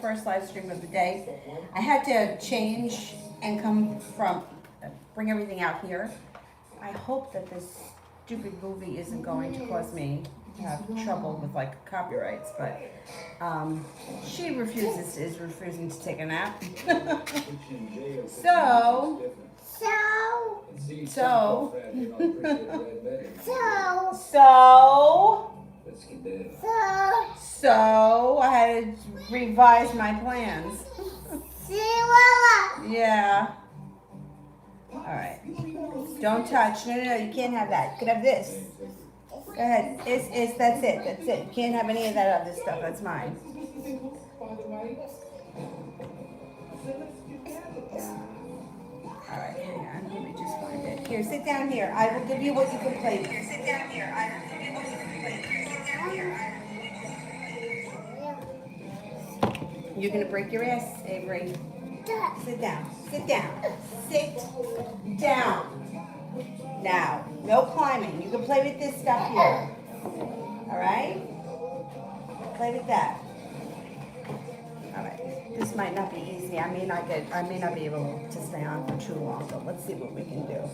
first live stream of the day. I had to change and bring everything out here. I hope that this stupid movie isn't going to cause me to have trouble with like copyrights, but she is refusing to take a nap. So I had to revise my plans. Yeah. All right. Don't touch. No, you can't have that. You could have this. Go ahead. That's it. You can't have any of that other stuff. That's mine. All right, hang on. Let me just find it. Here, sit down here. I will give you what you can play with. Here, sit down here. I will give you what you can play with. Here, sit down here. You're gonna break your ass, Avery. Sit down. Sit down. Sit down. Now, no climbing. You can play with this stuff here. All right? Play with that. All right. This might not be easy. I may not be able to stay on for too long, but let's see what we can do.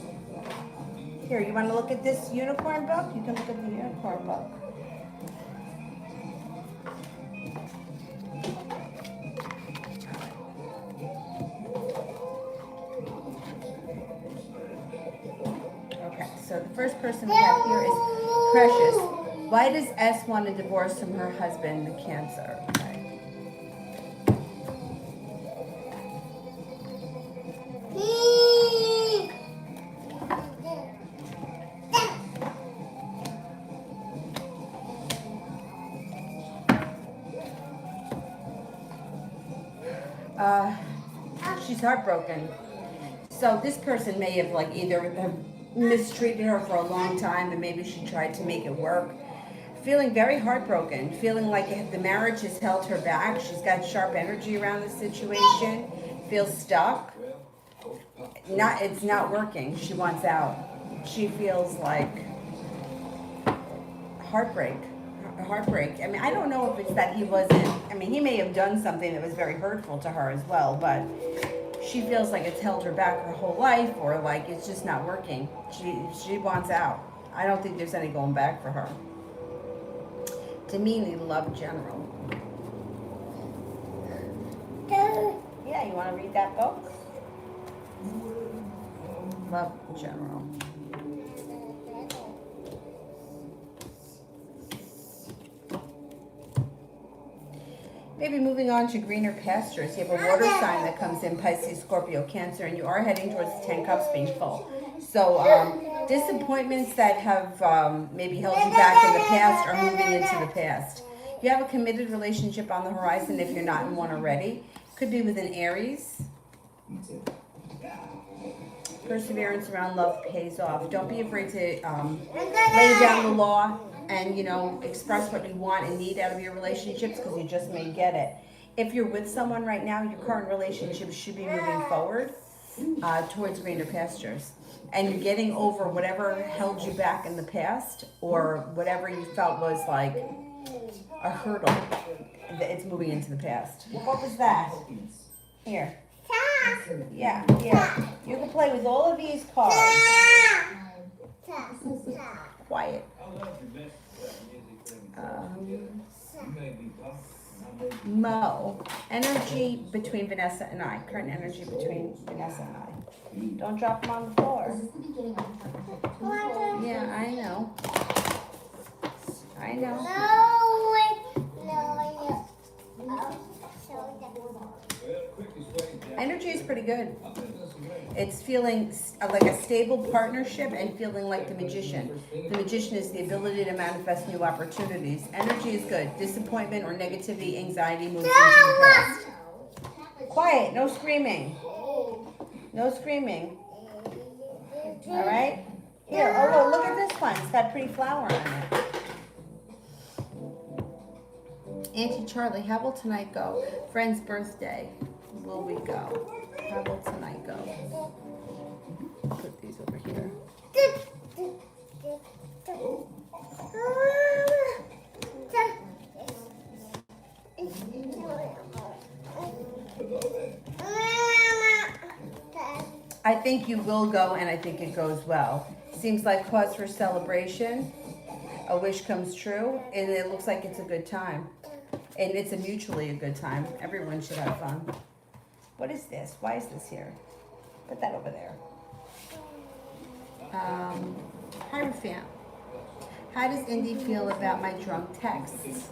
Here, you want to look at this unicorn book? You can look at the unicorn book. So the first person we have here is Precious. Why does S want a divorce from her husband, the Cancer? Okay. She's heartbroken. So this person may have either mistreated her for a long time and maybe she tried to make it work. Feeling very heartbroken, feeling like the marriage has held her back. She's got sharp energy around the situation, feels stuck. It's not working. She wants out. She feels like heartbreak. I mean, I don't know if it's that he may have done something that was very hurtful to her as well, but she feels like it's held her back her whole life, or like it's just not working. She wants out. I don't think there's any going back for her. Domini, Love General. Yeah, you want to read that book? Love General. Maybe moving on to greener pastures. You have a water sign that comes in, Pisces, Scorpio, Cancer, and you are heading towards the 10 Cups being full. So disappointments that have maybe held you back in the past are moving into the past. You have a committed relationship on the horizon if you're not in one already. Could be with an Aries. Perseverance around love pays off. Don't be afraid to lay down the law and, express what you want and need out of your relationships, because you just may get it. If you're with someone right now, your current relationship should be moving forward towards greener pastures. And you're getting over whatever held you back in the past, or whatever you felt was like a hurdle. It's moving into the past. What was that? Here. Yeah, here. You can play with all of these cards. Quiet. Mo. Energy between Vanessa and I. Current energy between Vanessa and I. Don't drop them on the floor. Yeah, I know. Energy is pretty good. It's feeling like a stable partnership and feeling like the Magician. The Magician is the ability to manifest new opportunities. Energy is good. Disappointment or negativity, anxiety moves into the past. Quiet. No screaming. No screaming. All right? Here. Oh, look at this one. It's got pretty flower on it. Auntie Charlie, how will tonight go? Friend's birthday. Will we go? How will tonight go? Put these over here. I think you will go, and I think it goes well. Seems like cause for celebration. A wish comes true, and it looks like it's a good time. And it's mutually a good time. Everyone should have fun. What is this? Why is this here? Put that over there. Hierophant. How does Indy feel about my drunk texts?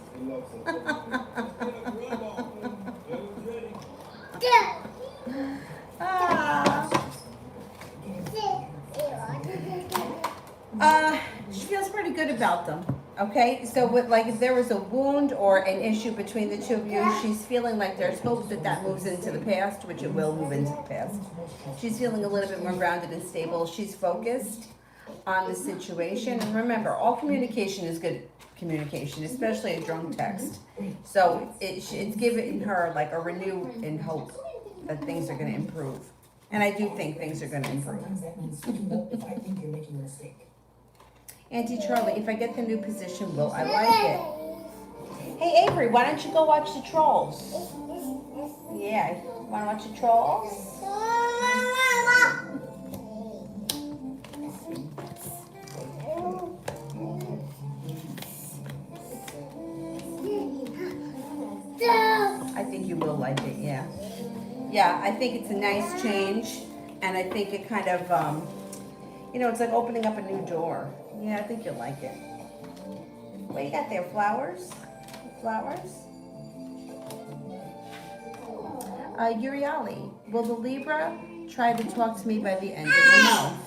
She feels pretty good about them. Okay, so like if there was a wound or an issue between the two of you, she's feeling like there's hope that that moves into the past, which it will move into the past. She's feeling a little bit more grounded and stable. She's focused on the situation. And remember, all communication is good communication, especially a drunk text. So it's giving her like a renew in hope that things are going to improve. And I do think things are going to improve. Auntie Charlie, if I get the new position, will I like it? Hey Avery, why don't you go watch the trolls? Yeah, want to watch the trolls? I think you will like it, yeah. Yeah, I think it's a nice change, and I think it kind of, it's like opening up a new door. Yeah, I think you'll like it. What you got there, flowers? Flowers? Uriali, will the Libra try to talk to me by the end of the month?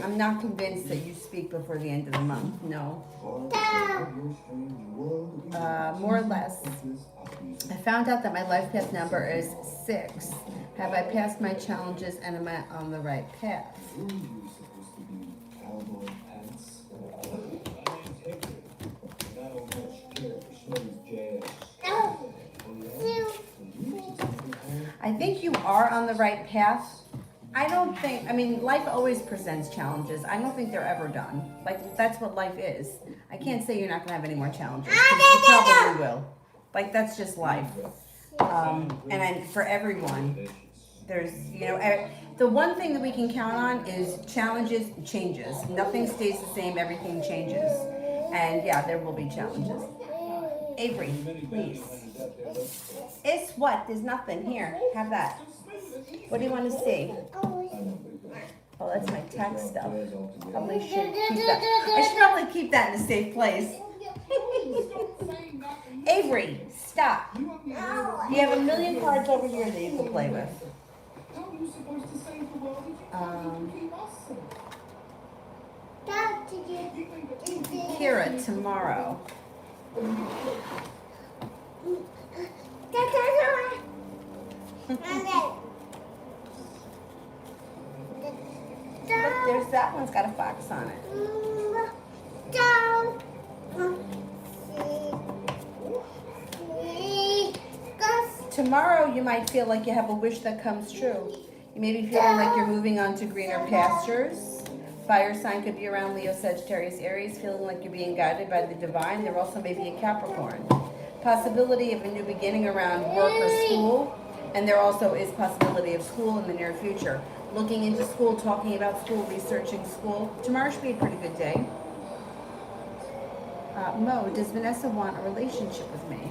I'm not convinced that you speak before the end of the month, no. More or less. I found out that my life path number is 6. Have I passed my challenges and am I on the right path? I think you are on the right path. Life always presents challenges. I don't think they're ever done. Like, that's what life is. I can't say you're not going to have any more challenges. You probably will. Like, that's just life. For everyone, there's, the one thing that we can count on is challenges, changes. Nothing stays the same, everything changes. And yeah, there will be challenges. Avery, please. It's what? There's nothing. Here, have that. What do you want to see? Oh, that's my tax stuff. Probably should keep that. I should probably keep that in a safe place. Avery, stop. You have a million cards over here that you can play with. Kira, tomorrow. Look, there's that one's got a fox on it. Tomorrow you might feel like you have a wish that comes true. You may be feeling like you're moving on to greener pastures. Fire sign could be around Leo, Sagittarius, Aries, feeling like you're being guided by the divine. There also may be a Capricorn. Possibility of a new beginning around work or school. And there also is possibility of school in the near future. Looking into school, talking about school, researching school. Tomorrow should be a pretty good day. Mo, does Vanessa want a relationship with me?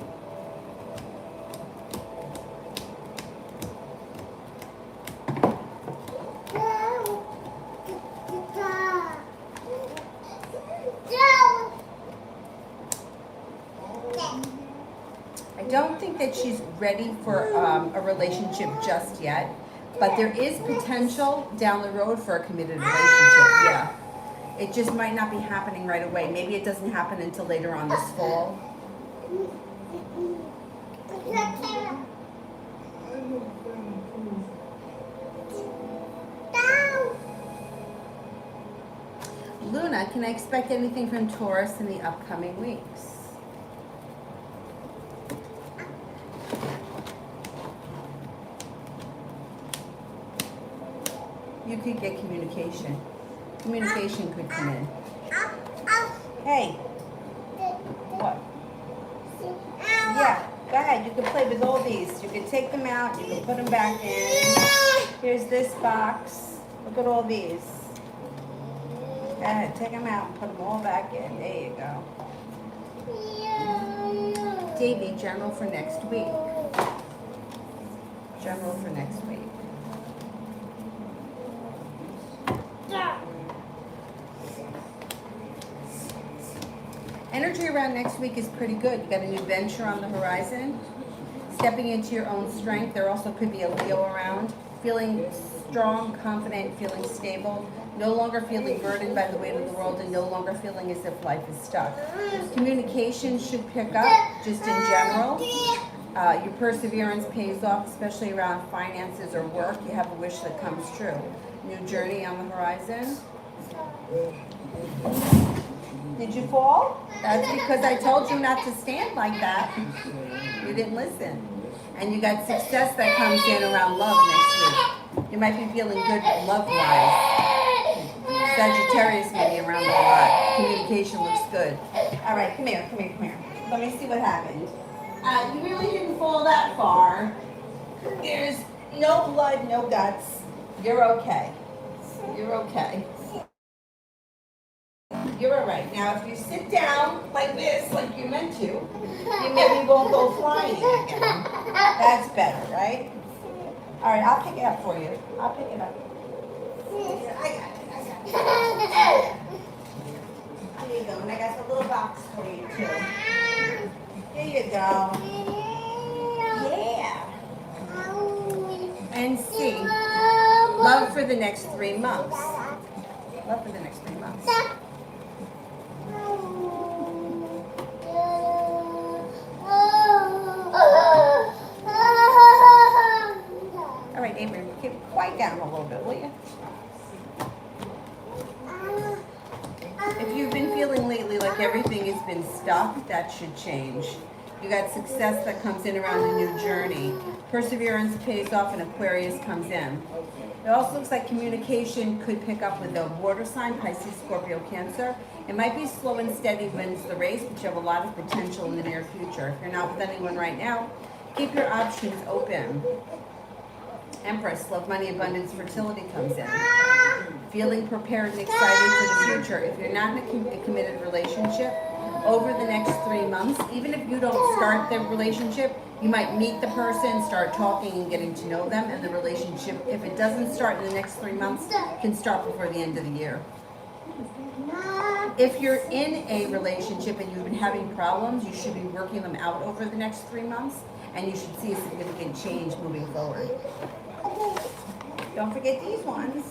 I don't think that she's ready for a relationship just yet, but there is potential down the road for a committed relationship, yeah. It just might not be happening right away. Maybe it doesn't happen until later on this fall. Luna, can I expect anything from Taurus in the upcoming weeks? you could get communication. Communication could come in. Hey. What? Yeah, go ahead. You can play with all these. You can take them out. You can put them back in. Here's this box. Look at all these. Go ahead. Take them out and put them all back in. There you go. Davey, general for next week. General for next week. Energy around next week is pretty good. You got a new venture on the horizon. Stepping into your own strength. There also could be a Leo around. Feeling strong, confident, feeling stable. No longer feeling burdened by the weight of the world and no longer feeling as if life is stuck. Communication should pick up just in general. Your perseverance pays off, especially around finances or work. You have a wish that comes true. New journey on the horizon. Did you fall? That's because I told you not to stand like that. You didn't listen. And you got success that comes in around love next week. You might be feeling good love-wise. Sagittarius may be around a lot. Communication looks good. All right, come here. Let me see what happened. You really didn't fall that far. There's no blood, no guts. You're okay. You're okay. You're all right. Now, if you sit down like this, like you meant to, you maybe won't go flying again. That's better, right? All right, I'll pick it up for you. I'll pick it up. I got it. There you go. And I got the little box for you, too. Here you go. Yeah. And see. Love for the next 3 months. Love for the next 3 months. All right, Avery, keep quiet down a little bit, will you? If you've been feeling lately like everything has been stuck, that should change. You got success that comes in around a new journey. Perseverance pays off and Aquarius comes in. It also looks like communication could pick up with a water sign, Pisces, Scorpio, Cancer. It might be slow and steady wins the race, but you have a lot of potential in the near future. If you're not with anyone right now, keep your options open. Empress, love, money, abundance, fertility comes in. Feeling prepared and excited for the future. If you're not in a committed relationship, over the next 3 months, even if you don't start the relationship, you might meet the person, start talking and getting to know them, and the relationship, if it doesn't start in the next 3 months, can start before the end of the year. If you're in a relationship and you've been having problems, you should be working them out over the next 3 months, and you should see a significant change moving forward. Don't forget these ones.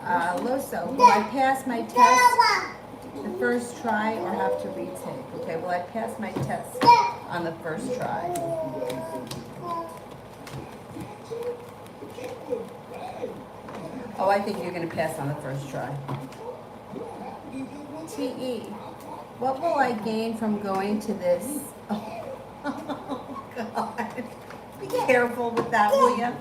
Loso, will I pass my test the first try or have to retake? Okay, will I pass my test on the first try? Oh, I think you're going to pass on the first try. TE, what will I gain from going to this? Oh, God. Be careful with that, will you?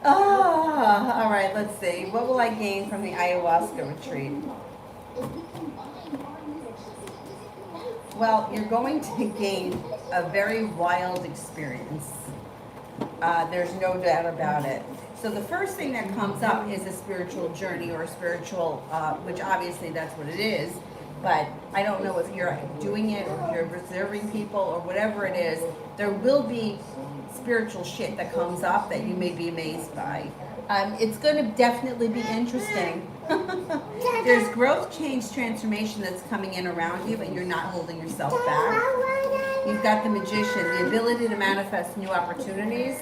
All right, let's see. What will I gain from the ayahuasca retreat? Well, you're going to gain a very wild experience. There's no doubt about it. So the first thing that comes up is a spiritual journey or a spiritual, which obviously that's what it is. But I don't know if you're doing it or if you're observing people or whatever it is. There will be spiritual shit that comes up that you may be amazed by. It's going to definitely be interesting. There's growth, change, transformation that's coming in around you, and you're not holding yourself back. You've got the Magician, the ability to manifest new opportunities.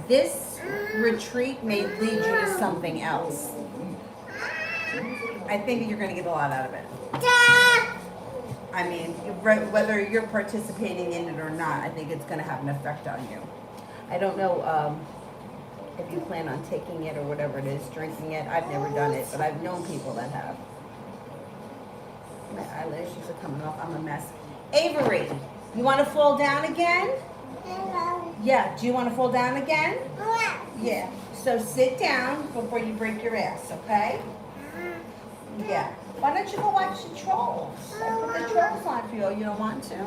This retreat may lead you to something else. I think you're going to get a lot out of it. I mean, whether you're participating in it or not, I think it's going to have an effect on you. I don't know if you plan on taking it or whatever it is, drinking it. I've never done it, but I've known people that have. My eyelashes are coming off. I'm a mess. Avery, you want to fall down again? Yeah, do you want to fall down again? Yeah. So sit down before you break your ass, okay? Yeah. Why don't you go watch the trolls? I put the trolls on for you. You don't want to?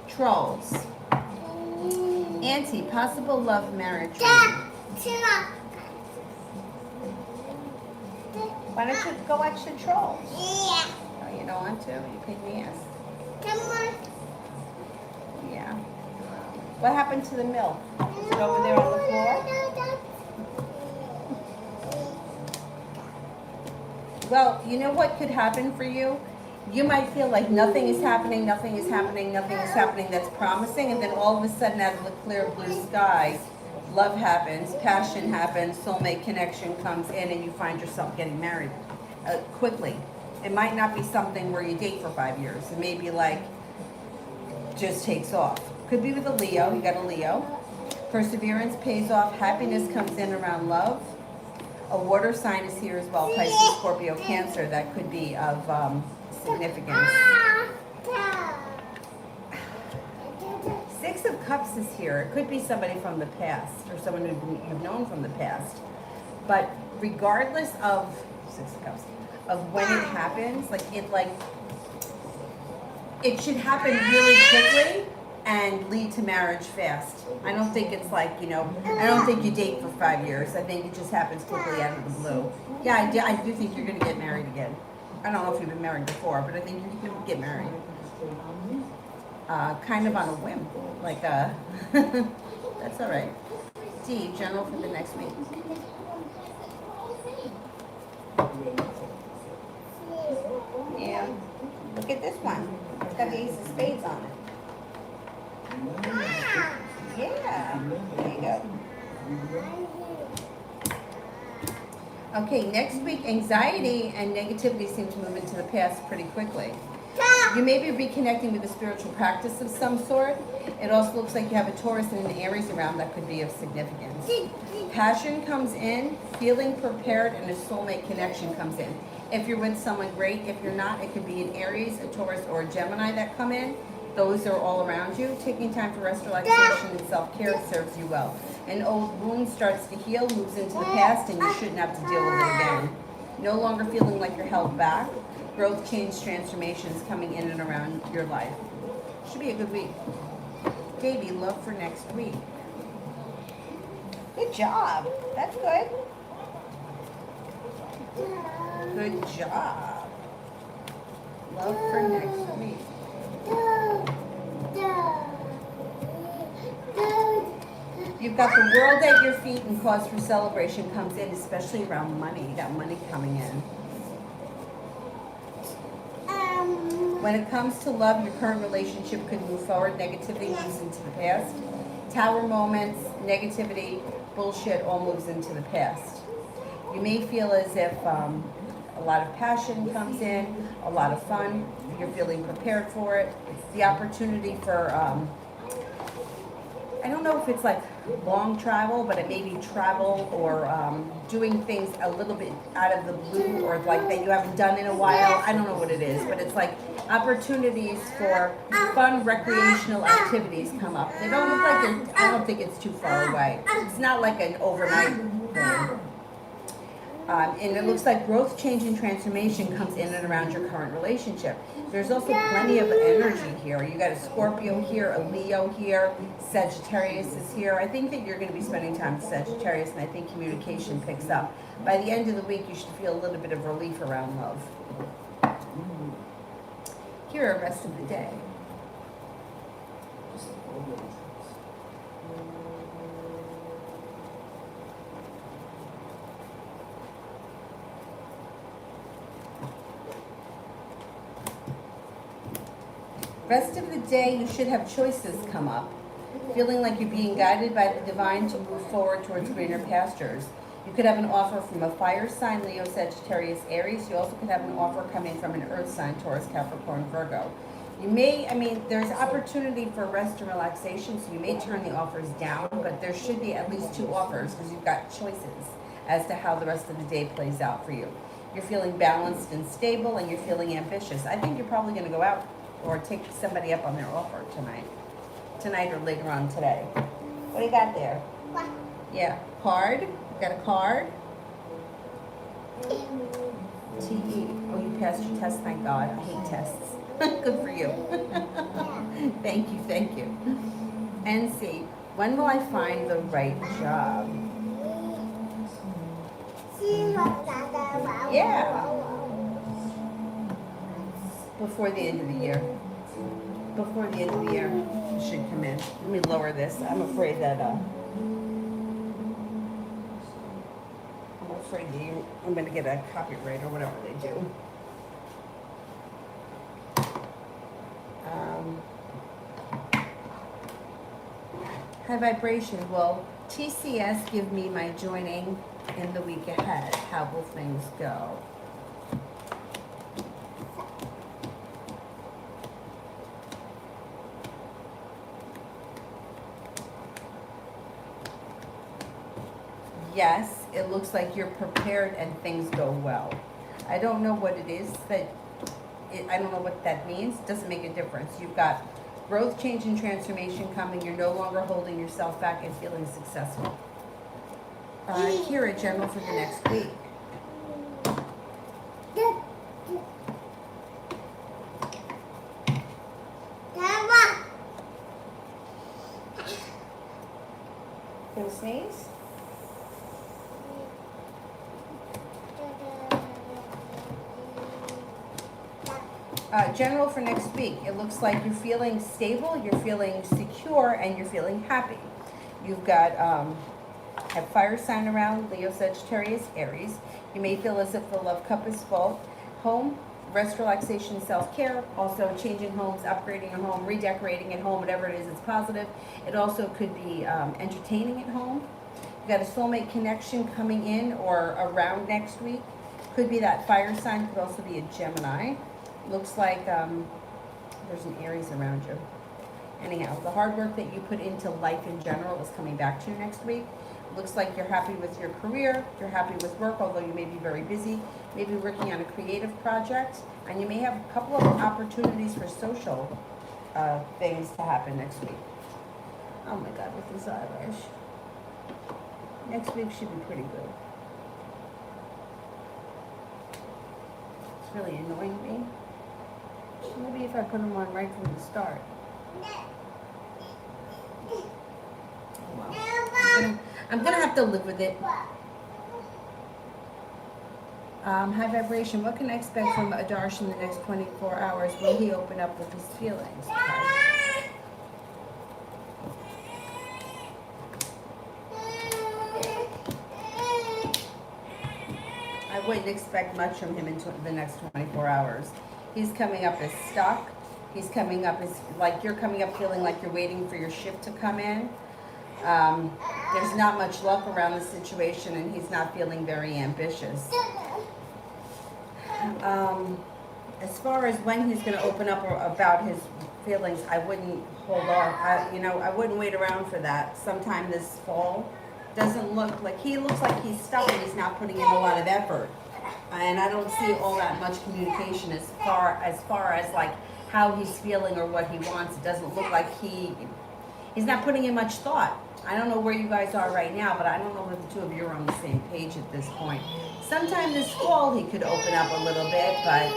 Trolls. Auntie, possible love marriage. Why don't you go watch the trolls? Yeah. Oh, you don't want to? You paid me ass. Come on. Yeah. What happened to the milk? Is it over there on the floor? Well, you know what could happen for you? You might feel like nothing is happening, nothing is happening, nothing is happening that's promising, and then all of a sudden out of the clear blue sky, love happens, passion happens, soulmate connection comes in, and you find yourself getting married quickly. It might not be something where you date for 5 years. It may be like, just takes off. Could be with a Leo, you got a Leo. Perseverance pays off, happiness comes in around love. A water sign is here as well, Pisces, Scorpio, Cancer. That could be of significance. 6 of Cups is here. It could be somebody from the past or someone who you've known from the past. But regardless of 6 of Cups, of when it happens, it should happen really quickly and lead to marriage fast. I don't think it's like, I don't think you date for 5 years. I think it just happens quickly out of the blue. Yeah, I do think you're going to get married again. I don't know if you've been married before, but I think you're going to get married. Kind of on a whim. That's all right. D, general for the next week. Yeah. Look at this one. It's got the Ace of Spades on it. Yeah. There you go. Okay, next week, anxiety and negativity seem to move into the past pretty quickly. You may be reconnecting with a spiritual practice of some sort. It also looks like you have a Taurus and an Aries around that could be of significance. Passion comes in, feeling prepared, and a soulmate connection comes in. If you're with someone, great. If you're not, it could be an Aries, a Taurus, or a Gemini that come in. Those are all around you. Taking time for rest, relaxation, and self-care serves you well. An old wound starts to heal, moves into the past, and you shouldn't have to deal with it again. No longer feeling like you're held back. Growth, change, transformations coming in and around your life. Should be a good week. Baby, love for next week. Good job. That's good. Good job. Love for next week. You've got the world at your feet, and cause for celebration comes in, especially around money. You got money coming in. When it comes to love, your current relationship could move forward. Negativity moves into the past. Tower moments, negativity, bullshit all moves into the past. You may feel as if a lot of passion comes in, a lot of fun. You're feeling prepared for it. The opportunity for, I don't know if it's like long travel, but it may be travel or doing things a little bit out of the blue, or like that you haven't done in a while. I don't know what it is, but it's like opportunities for fun recreational activities come up. They don't look like I don't think it's too far away. It's not like an overnight thing. And it looks like growth, change, and transformation comes in and around your current relationship. There's also plenty of energy here. You got a Scorpio here, a Leo here, Sagittarius is here. I think that you're going to be spending time with Sagittarius, and I think communication picks up. By the end of the week, you should feel a little bit of relief around love. Here are the rest of the day. Rest of the day, you should have choices come up. Feeling like you're being guided by the divine to move forward towards greener pastures. You could have an offer from a fire sign, Leo, Sagittarius, Aries. You also could have an offer coming from an earth sign, Taurus, Capricorn, Virgo. You may, there's opportunity for rest and relaxation, so you may turn the offers down, but there should be at least 2 offers because you've got choices as to how the rest of the day plays out for you. You're feeling balanced and stable, and you're feeling ambitious. I think you're probably going to go out or take somebody up on their offer tonight or later on today. What do you got there? Yeah, card. You got a card. T-E. Oh, you passed your test, thank God. I hate tests. Good for you. Thank you, thank you. And C. When will I find the right job? Yeah. Before the end of the year. Before the end of the year, it should come in. Let me lower this. I'm afraid that I'm going to get a copyright or whatever they do. High vibration. Will TCS give me my joining in the week ahead? How will things go? Yes, it looks like you're prepared and things go well. I don't know what it is I don't know what that means. It doesn't make a difference. You've got growth, change, and transformation coming. You're no longer holding yourself back and feeling successful. Kira, general for the next week. Gonna sneeze? General for next week, it looks like you're feeling stable, you're feeling secure, and you're feeling happy. You've got have fire sign around, Leo, Sagittarius, Aries. You may feel as if the love cup is full. Home, rest, relaxation, self-care. Also changing homes, upgrading a home, redecorating at home, whatever it is, it's positive. It also could be entertaining at home. You've got a soulmate connection coming in or around next week. Could be that fire sign, could also be a Gemini. Looks like there's an Aries around you. Anyhow, the hard work that you put into life in general is coming back to you next week. Looks like you're happy with your career, you're happy with work, although you may be very busy, maybe working on a creative project, and you may have a couple of opportunities for social things to happen next week. Oh my God, with this eyelash. Next week should be pretty good. It's really annoying me. Maybe if I put them on right from the start. Well, I'm gonna have to live with it. High vibration. What can I expect from Adarsh in the next 24 hours? Will he open up with his feelings? Okay. I wouldn't expect much from him in the next 24 hours. He's coming up as stuck. He's coming up as like you're coming up feeling like you're waiting for your ship to come in. There's not much luck around the situation, and he's not feeling very ambitious. As far as when he's going to open up about his feelings, I wouldn't hold off. I wouldn't wait around for that. Sometime this fall. Doesn't look like he looks like he's stuck and he's not putting in a lot of effort. And I don't see all that much communication as far as like how he's feeling or what he wants. It doesn't look like he's not putting in much thought. I don't know where you guys are right now, but I don't know if the two of you are on the same page at this point. Sometime this fall he could open up a little bit, but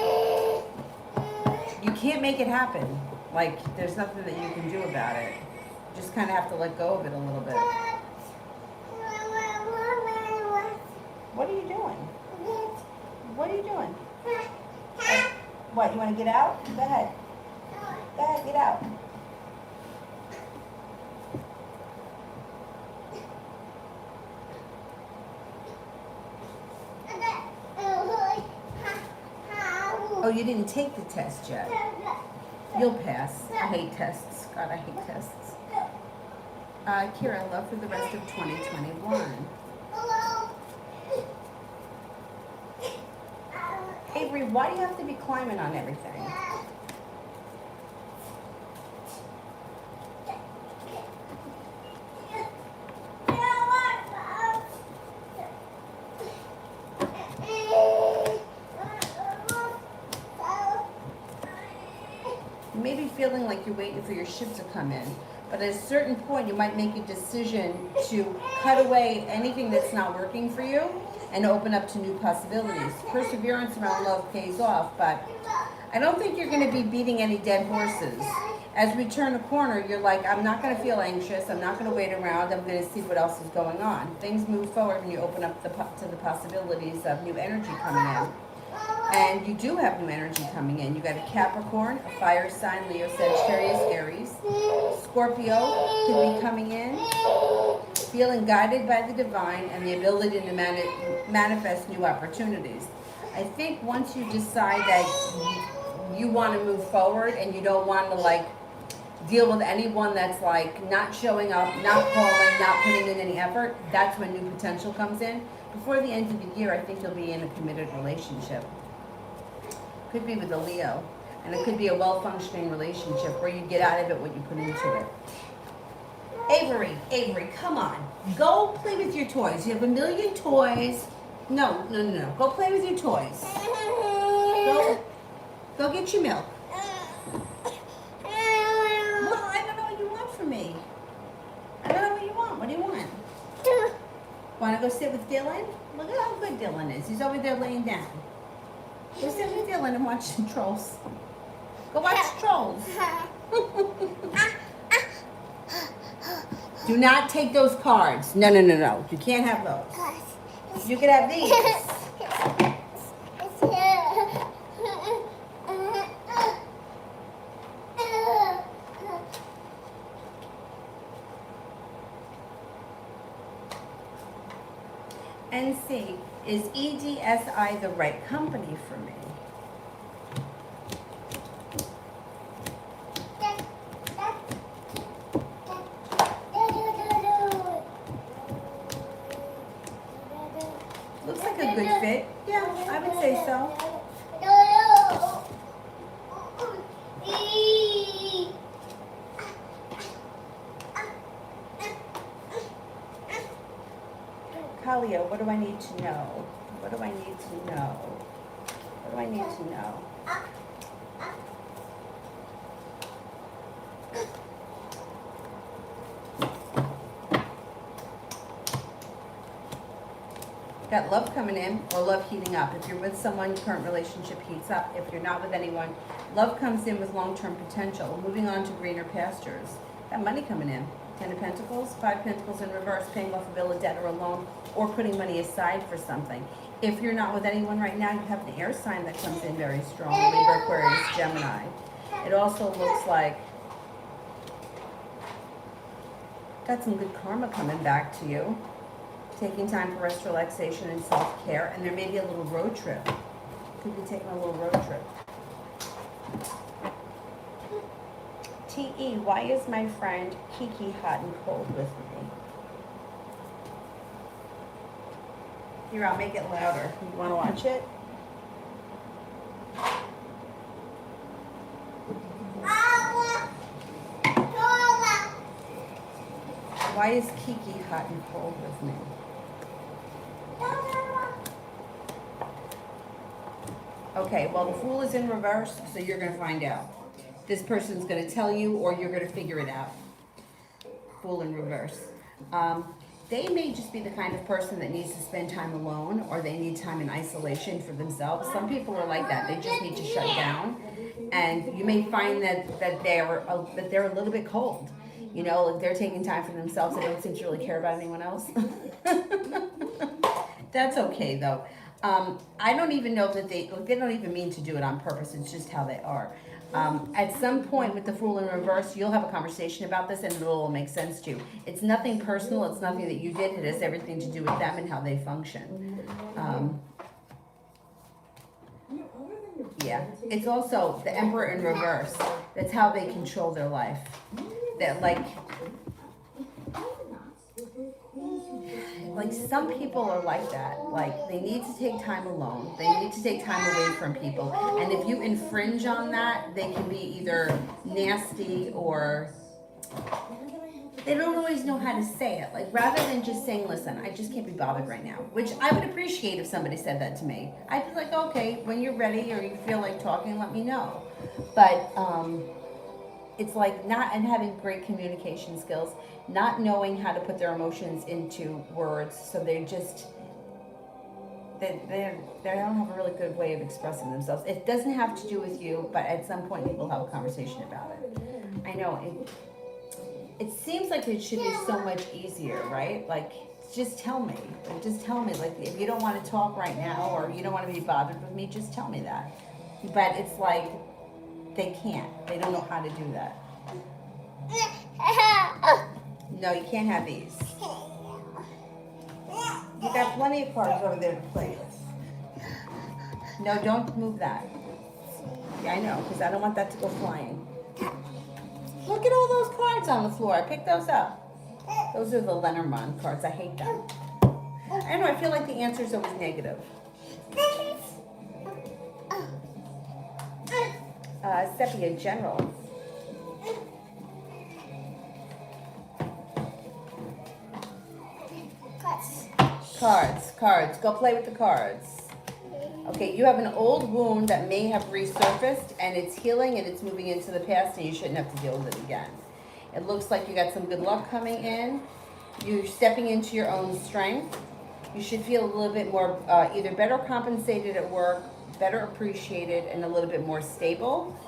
you can't make it happen. Like, there's nothing that you can do about it. You just kind of have to let go of it a little bit. What are you doing? What are you doing? What, you want to get out? Go ahead. Go ahead, get out. Oh, you didn't take the test yet. You'll pass. I hate tests. God, I hate tests. Kira, love for the rest of 2021. Avery, why do you have to be climbing on everything? feeling like you're waiting for your ship to come in. But at a certain point, you might make a decision to cut away anything that's not working for you and open up to new possibilities. Perseverance around love pays off, but I don't think you're going to be beating any dead horses. As we turn a corner, you're like, I'm not going to feel anxious. I'm not going to wait around. I'm going to see what else is going on. Things move forward when you open up to the possibilities of new energy coming in. And you do have new energy coming in. You got a Capricorn, a fire sign, Leo, Sagittarius, Aries. Scorpio could be coming in, feeling guided by the divine and the ability to manifest new opportunities. I think once you decide that you want to move forward and you don't want to like deal with anyone that's like not showing up, not calling, not putting in any effort, that's when new potential comes in. Before the end of the year, I think you'll be in a committed relationship. Could be with a Leo, and it could be a well-functioning relationship where you get out of it what you put into it. Avery, come on. Go play with your toys. You have a million toys. No. Go play with your toys. Go get your milk. Well, I don't know what you want from me. I don't know what you want. What do you want? Want to go sit with Dylan? Look at how good Dylan is. He's over there laying down. Go sit with Dylan and watch some Trolls. Go watch Trolls. Do not take those cards. No. You can't have those. You can have these. And see, is EDSI the right company for me? Looks like a good fit. Yeah, I would say so. Kaleo, what do I need to know? What do I need to know? What do I need to know? Got love coming in or love heating up. If you're with someone, current relationship heats up. If you're not with anyone, love comes in with long-term potential. Moving on to greener pastures. Got money coming in. 10 of Pentacles, 5 Pentacles in reverse, paying off a bill of debt or a loan, or putting money aside for something. If you're not with anyone right now, you have an air sign that comes in very strong, Libra, Aquarius, Gemini. It also looks like got some good karma coming back to you. Taking time for rest, relaxation, and self-care, and there may be a little road trip. Could be taking a little road trip. TE, why is my friend Kiki hot and cold with me? Here, I'll make it louder. You want to watch it? Why is Kiki hot and cold with me? Okay, well, the Fool is in reverse, so you're going to find out. This person's going to tell you, or you're going to figure it out. Fool in reverse. They may just be the kind of person that needs to spend time alone, or they need time in isolation for themselves. Some people are like that. They just need to shut down. And you may find that they're a little bit cold. You know, like they're taking time for themselves. They don't seem to really care about anyone else. That's okay, though. I don't even know that they don't even mean to do it on purpose. It's just how they are. At some point with the Fool in reverse, you'll have a conversation about this and it'll all make sense to you. It's nothing personal. It's nothing that you did. It has everything to do with them and how they function. Yeah. It's also the Emperor in reverse. That's how they control their life. That like some people are like that. Like they need to take time alone. They need to take time away from people. And if you infringe on that, they can be either nasty or they don't always know how to say it. Like rather than just saying, listen, I just can't be bothered right now, which I would appreciate if somebody said that to me. I'd be like, okay, when you're ready or you feel like talking, let me know. But it's like not, and having great communication skills, not knowing how to put their emotions into words, so they just they don't have a really good way of expressing themselves. It doesn't have to do with you, but at some point you will have a conversation about it. I know it seems like it should be so much easier, right? Like, just tell me. Like, just tell me. Like, if you don't want to talk right now or you don't want to be bothered with me, just tell me that. But it's like they can't. They don't know how to do that. No, you can't have these. You got plenty of cards over there to play with. No, don't move that. Yeah, I know, because I don't want that to go flying. Look at all those cards on the floor. I picked those up. Those are the Lenormand cards. I hate them. I don't know. I feel like the answer is always negative. Sepia General. Cards. Go play with the cards. Okay, you have an old wound that may have resurfaced, and it's healing and it's moving into the past, and you shouldn't have to deal with it again. It looks like you got some good luck coming in. You're stepping into your own strength. You should feel a little bit more, either better compensated at work, better appreciated, and a little bit more stable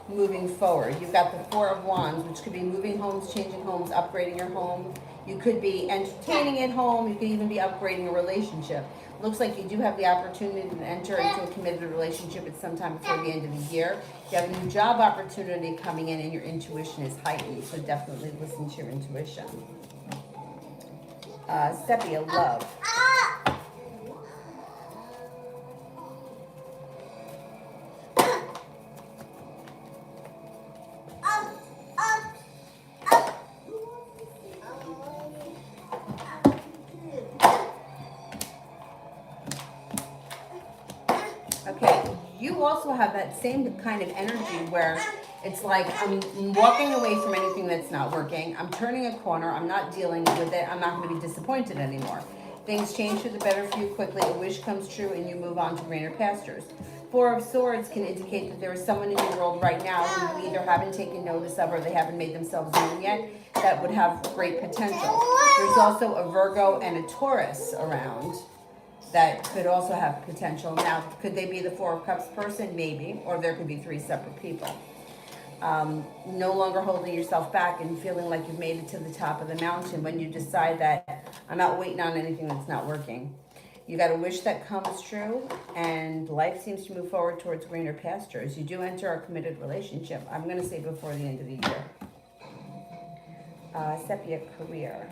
moving forward. You've got the Four of Wands, which could be moving homes, changing homes, upgrading your home. You could be entertaining at home. You could even be upgrading a relationship. Looks like you do have the opportunity to enter into a committed relationship at some time before the end of the year. You have a new job opportunity coming in, and your intuition is heightened, so definitely listen to your intuition. Sepia, love. Okay, you also have that same kind of energy where it's like, I'm walking away from anything that's not working. I'm turning a corner. I'm not dealing with it. I'm not going to be disappointed anymore. Things change for the better for you quickly. A wish comes true and you move on to greener pastures. Four of Swords can indicate that there is someone in your world right now who you either haven't taken notice of or they haven't made themselves known yet that would have great potential. There's also a Virgo and a Taurus around that could also have potential. Now, could they be the Four of Cups person? Maybe. Or there could be three separate people. No longer holding yourself back and feeling like you've made it to the top of the mountain when you decide that I'm not waiting on anything that's not working. You got a wish that comes true, and life seems to move forward towards greener pastures. You do enter a committed relationship. I'm going to say before the end of the year. Sepia, career.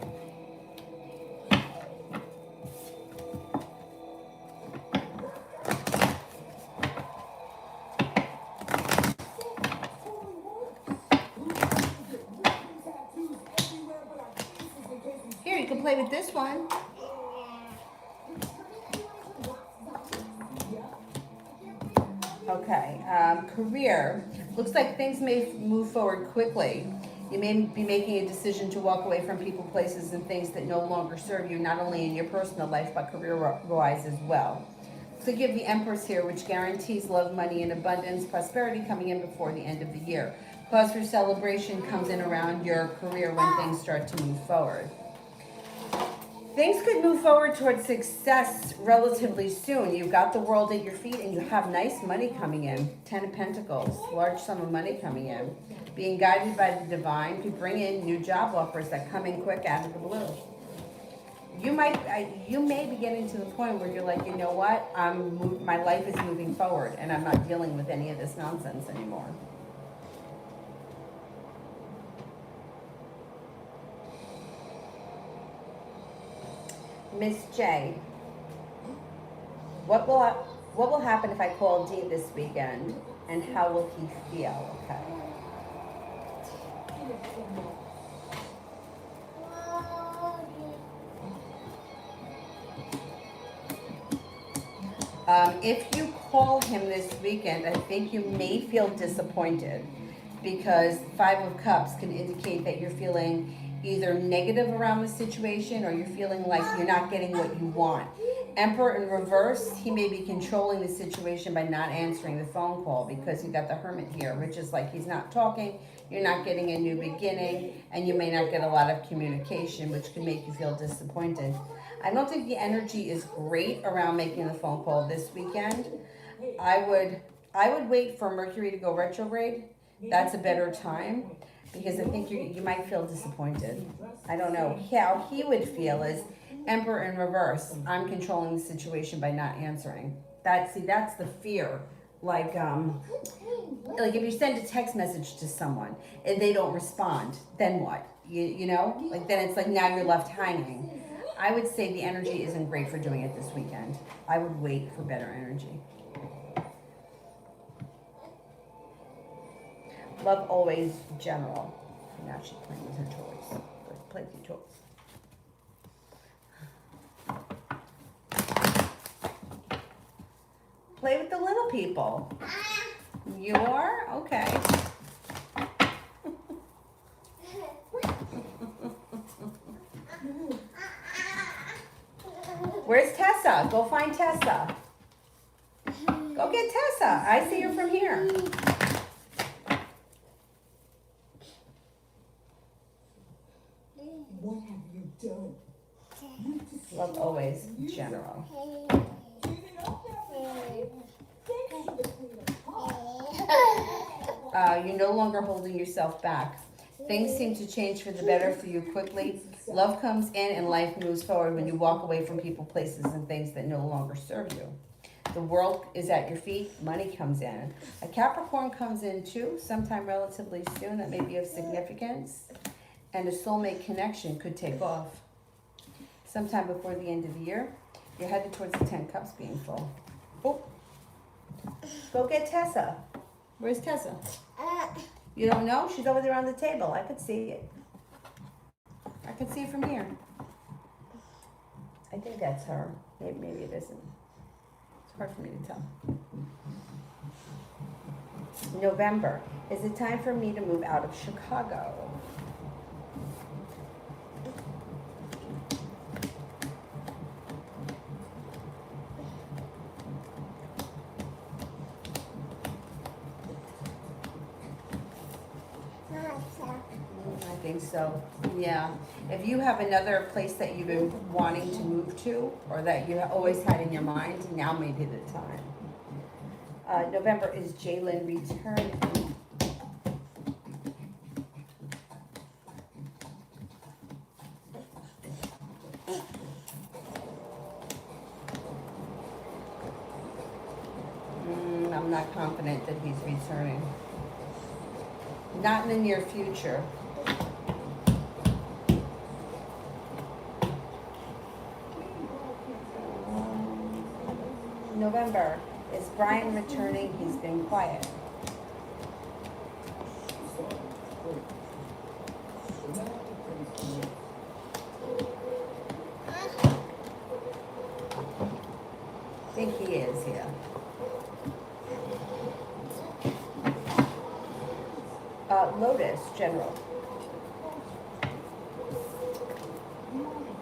Here, you can play with this one. Okay, career. Looks like things may move forward quickly. You may be making a decision to walk away from people, places, and things that no longer serve you, not only in your personal life, but career-wise as well. So you have the Empress here, which guarantees love, money, and abundance, prosperity coming in before the end of the year. Cause for celebration comes in around your career when things start to move forward. Things could move forward towards success relatively soon. You've got the world at your feet and you have nice money coming in. 10 of Pentacles, large sum of money coming in. Being guided by the divine could bring in new job offers that come in quick out of the blue. You may be getting to the point where you're like, you know what? My life is moving forward and I'm not dealing with any of this nonsense anymore. Miss J, what will happen if I call D this weekend, and how will he feel? Okay. If you call him this weekend, I think you may feel disappointed because Five of Cups can indicate that you're feeling either negative around the situation or you're feeling like you're not getting what you want. Emperor in reverse, he may be controlling the situation by not answering the phone call because you got the Hermit here, which is like he's not talking, you're not getting a new beginning, and you may not get a lot of communication, which can make you feel disappointed. I don't think the energy is great around making the phone call this weekend. I would wait for Mercury to go retrograde. That's a better time because I think you might feel disappointed. I don't know how he would feel is Emperor in reverse. I'm controlling the situation by not answering. That's the fear. Like if you send a text message to someone and they don't respond, then what? You know? Like then it's like now you're left hanging. I would say the energy isn't great for doing it this weekend. I would wait for better energy. Love always general. Now she's playing with her toys. Let's play with your toys. Play with the little people. You are? Okay. Where's Tessa? Go find Tessa. Go get Tessa. I see her from here. What have you done? Love always general. You're no longer holding yourself back. Things seem to change for the better for you quickly. Love comes in and life moves forward when you walk away from people, places, and things that no longer serve you. The world is at your feet. Money comes in. A Capricorn comes in too, sometime relatively soon that may be of significance. And a soulmate connection could take off. Sometime before the end of the year, you're headed towards the 10 cups being full. Oh, go get Tessa. Where's Tessa? You don't know? She's over there on the table. I could see it. I could see it from here. I think that's her. Maybe it isn't. It's hard for me to tell. November. Is it time for me to move out of Chicago? I think so, yeah. If you have another place that you've been wanting to move to or that you always had in your mind, now may be the time. November is Jalen returning. I'm not confident that he's returning. Not in the near future. November. Is Brian returning? He's been quiet. I think he is, yeah. Lotus, general.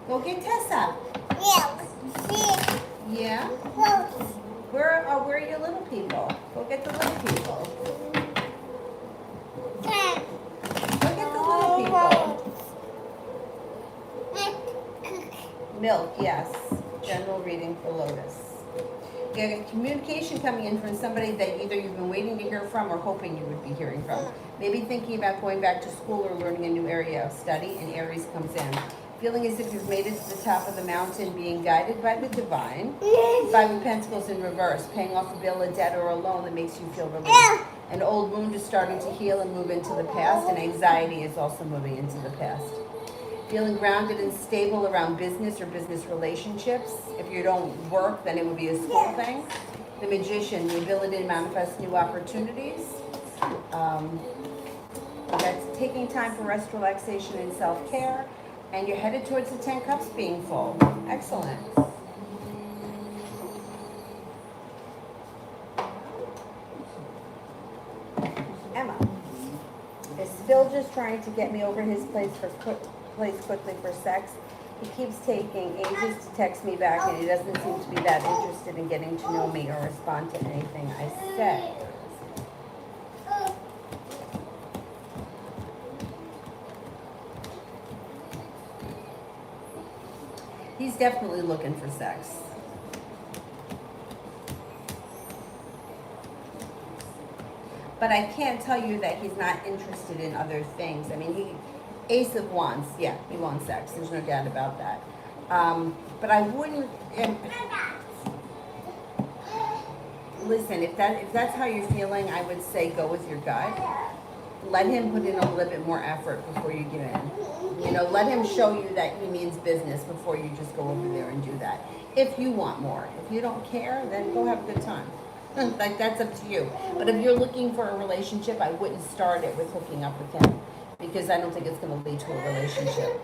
Go get Tessa. Yeah? Where are your little people? Go get the little people. Go get the little people. Milk, yes. General reading for Lotus. You have communication coming in from somebody that either you've been waiting to hear from or hoping you would be hearing from. Maybe thinking about going back to school or learning a new area of study, and Aries comes in. Feeling as if you've made it to the top of the mountain, being guided by the divine. Five of Pentacles in reverse, paying off a bill, a debt, or a loan that makes you feel relieved. An old wound is starting to heal and move into the past, and anxiety is also moving into the past. Feeling grounded and stable around business or business relationships. If you don't work, then it would be a school thing. The Magician, the ability to manifest new opportunities. That's taking time for rest, relaxation, and self-care. And you're headed towards the 10 cups being full. Excellent. Emma. Is Phil just trying to get me over his place quickly for sex? He keeps taking ages to text me back, and he doesn't seem to be that interested in getting to know me or respond to anything I say. He's definitely looking for sex. But I can't tell you that he's not interested in other things. I mean, Ace of Wands, yeah, he wants sex. There's no doubt about that. But I wouldn't. Listen, if that's how you're feeling, I would say go with your gut. Let him put in a little bit more effort before you give in. You know, let him show you that he means business before you just go over there and do that. If you want more. If you don't care, then go have a good time. Like, that's up to you. But if you're looking for a relationship, I wouldn't start it with hooking up with him, because I don't think it's going to lead to a relationship.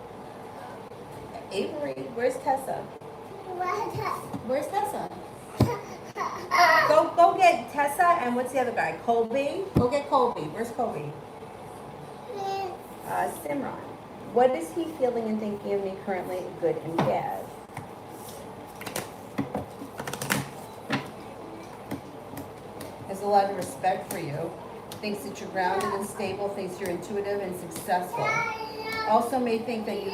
Avery, where's Tessa? Where's Tessa? Go get Tessa, and what's the other guy? Colby? Go get Colby. Where's Colby? Simran. What is he feeling and thinking of me currently, good and bad? Has a lot of respect for you. Thinks that you're grounded and stable. Thinks you're intuitive and successful. Also may think that you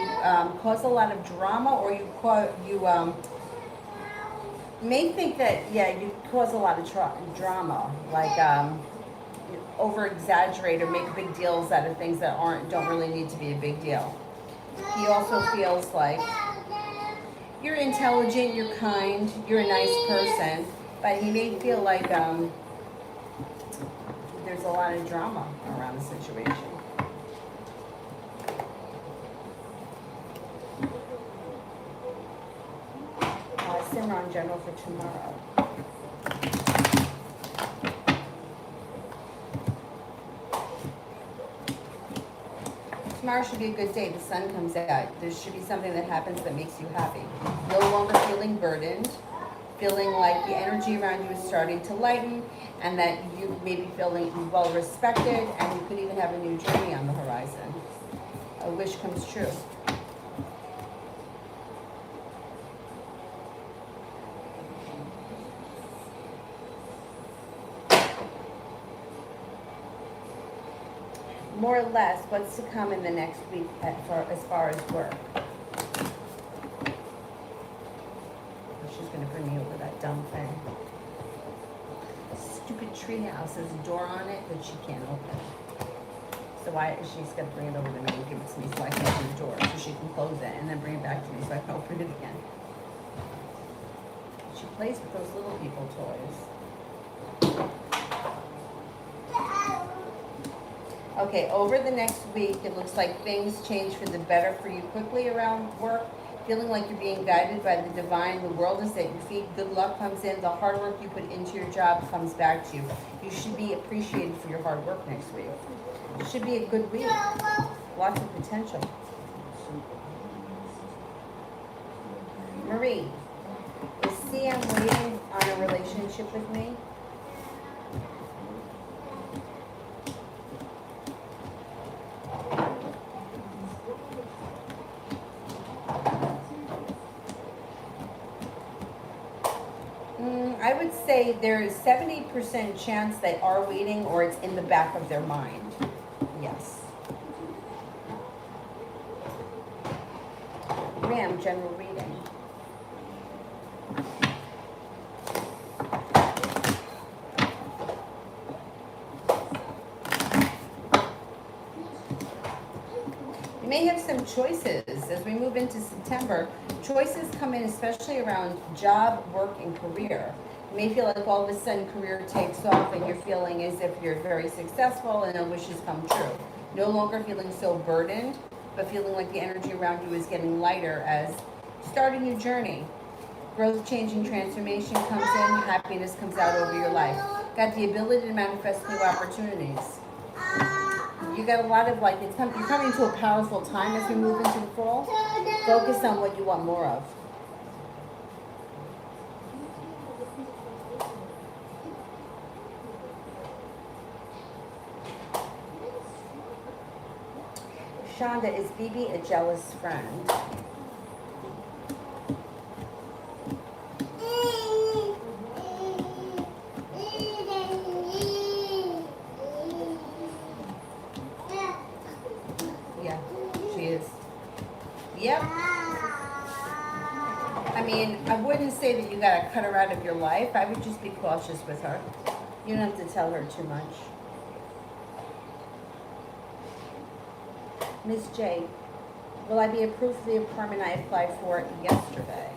cause a lot of drama, or you may think that, yeah, you cause a lot of drama, like over exaggerate or make big deals out of things that don't really need to be a big deal. He also feels like you're intelligent, you're kind, you're a nice person, but he may feel like there's a lot of drama around the situation. Simran general for tomorrow. Tomorrow should be a good day. The sun comes out. There should be something that happens that makes you happy. No longer feeling burdened, feeling like the energy around you is starting to lighten, and that you may be feeling well respected, and you could even have a new journey on the horizon. A wish comes true. More or less, what's to come in the next week as far as work? She's going to bring me over that dumb thing. Stupid tree house. There's a door on it that she can't open. So she's going to bring it over to me and give it to me so I can open the door, so she can close it and then bring it back to me so I can open it again. She plays with those little people toys. Okay, over the next week, it looks like things change for the better for you quickly around work. Feeling like you're being guided by the divine. The world is at your feet. Good luck comes in. The hard work you put into your job comes back to you. You should be appreciated for your hard work next week. It should be a good week. Lots of potential. Marie, is CM waiting on a relationship with me? I would say there is 70% chance they are waiting, or it's in the back of their mind. Yes. Ram, general reading. You may have some choices as we move into September. Choices come in, especially around job, work, and career. You may feel like all of a sudden career takes off and you're feeling as if you're very successful and your wishes come true. No longer feeling so burdened, but feeling like the energy around you is getting lighter as starting your journey. Growth, change, and transformation comes in. Happiness comes out over your life. Got the ability to manifest new opportunities. You got a lot of you're coming to a powerful time as we move into the fall. Focus on what you want more of. Shonda, is BB a jealous friend? you got to cut her out of your life, I would just be cautious with her. You don't have to tell her too much. Miss J, will I be approved for the apartment I applied for yesterday?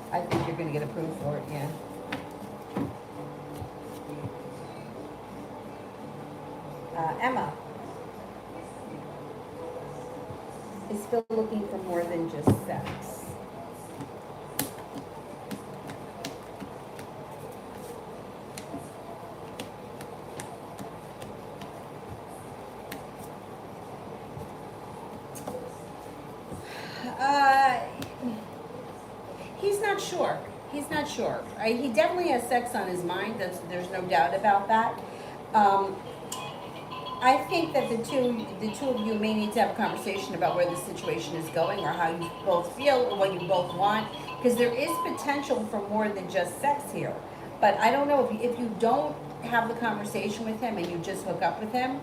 I think you're going to get approved for it, yeah. Emma is still looking for more than just sex. He's not sure. He's not sure. He definitely has sex on his mind. There's no doubt about that. I think that the two of you may need to have a conversation about where the situation is going, or how you both feel, or what you both want, because there is potential for more than just sex here. But I don't know, if you don't have the conversation with him and you just hook up with him,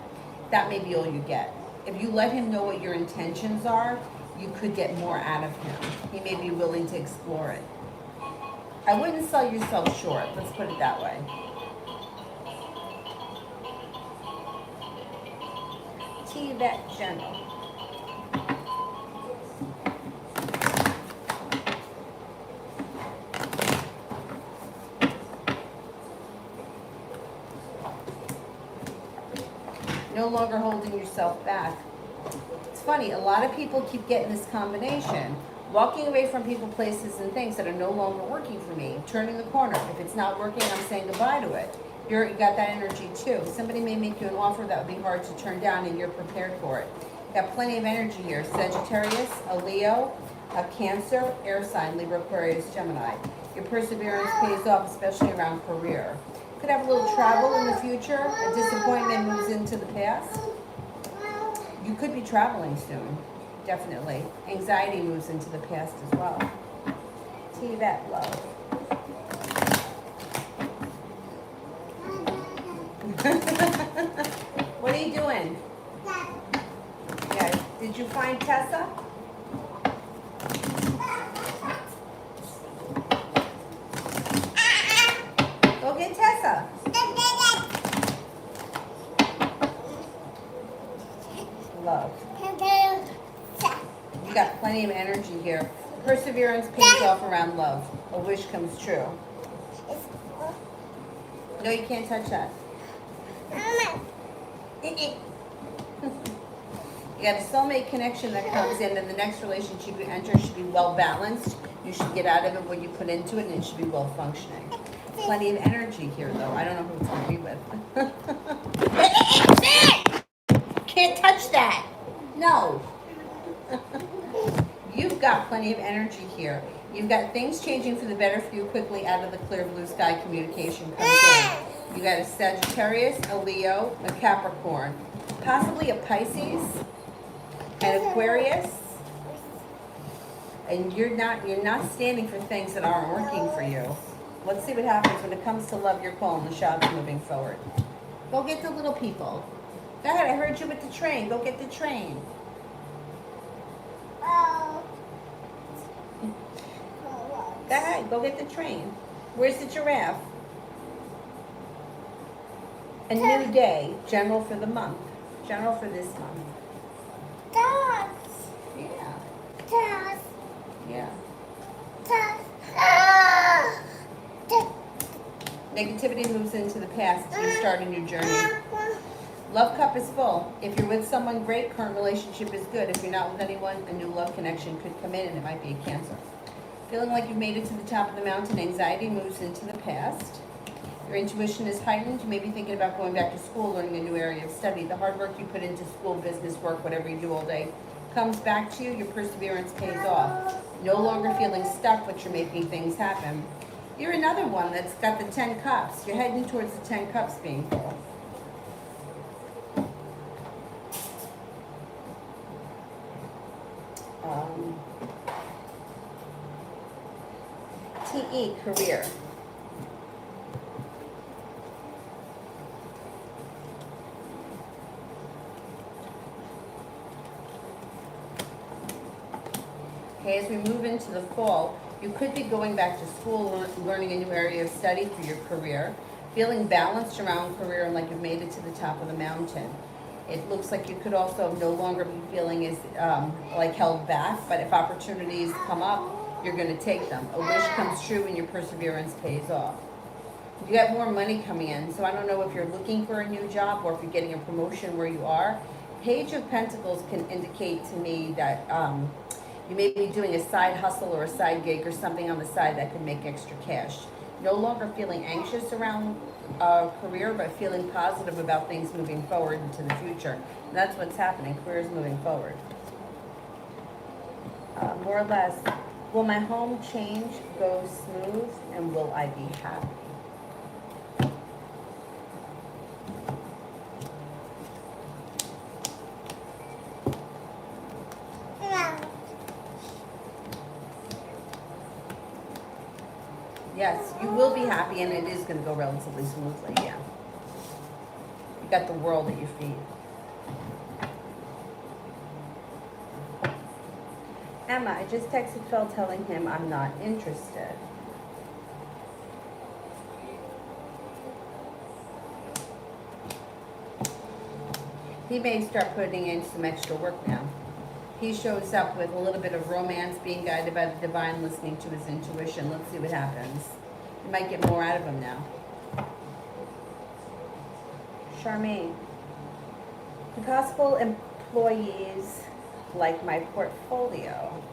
that may be all you get. If you let him know what your intentions are, you could get more out of him. He may be willing to explore it. I wouldn't sell yourself short, let's put it that way. That general. No longer holding yourself back. It's funny, a lot of people keep getting this combination. Walking away from people, places, and things that are no longer working for me. Turning the corner. If it's not working, I'm saying goodbye to it. You got that energy too. Somebody may make you an offer that would be hard to turn down, and you're prepared for it. Got plenty of energy here. Sagittarius, a Leo, a Cancer, air sign, Libra, Aquarius, Gemini. Your perseverance pays off, especially around career. Could have a little travel in the future. A disappointment moves into the past. You could be traveling soon, definitely. Anxiety moves into the past as well. That love. What are you doing? Yeah. Did you find Tessa? Go get Tessa. Love. You got plenty of energy here. Perseverance pays off around love. A wish comes true. No, you can't touch that. You got a soulmate connection that comes in, and the next relationship you enter should be well balanced. You should get out of it what you put into it, and it should be well functioning. Plenty of energy here, though. I don't know who it's going to be with. Can't touch that. No. You've got plenty of energy here. You've got things changing for the better for you quickly out of the clear blue sky. Communication comes in. You got a Sagittarius, a Leo, a Capricorn, possibly a Pisces, an Aquarius. And you're not standing for things that aren't working for you. Let's see what happens when it comes to love. You're calling the shots moving forward. Go get the little people. Go ahead, I heard you with the train. Go get the train. Go ahead, go get the train. Where's the giraffe? A new day, general for the month. General for this month. Yeah. Yeah. Negativity moves into the past. You start a new journey. Love cup is full. If you're with someone, great. Current relationship is good. If you're not with anyone, a new love connection could come in, and it might be a Cancer. Feeling like you've made it to the top of the mountain, anxiety moves into the past. Your intuition is heightened. You may be thinking about going back to school, learning a new area of study. The hard work you put into school, business, work, whatever you do all day, comes back to you. Your perseverance pays off. No longer feeling stuck, but you're making things happen. You're another one that's got the 10 cups. You're heading towards the 10 cups being full. FTE, career. Okay, as we move into the fall, you could be going back to school, learning a new area of study for your career, feeling balanced around career and like you've made it to the top of the mountain. It looks like you could also no longer be feeling as like held back, but if opportunities come up, you're going to take them. A wish comes true and your perseverance pays off. You got more money coming in, so I don't know if you're looking for a new job or if you're getting a promotion where you are. Page of Pentacles can indicate to me that you may be doing a side hustle or a side gig or something on the side that could make extra cash. No longer feeling anxious around career, but feeling positive about things moving forward into the future. And that's what's happening. Career is moving forward. More or less, will my home change go smooth and will I be happy? Yes, you will be happy and it is going to go relatively smoothly, yeah. You got the world at your feet. Emma, I just texted Phil telling him I'm not interested. He may start putting in some extra work now. He shows up with a little bit of romance, being guided by the divine, listening to his intuition. Let's see what happens. You might get more out of him now. Charmaine. Do possible employees like my portfolio?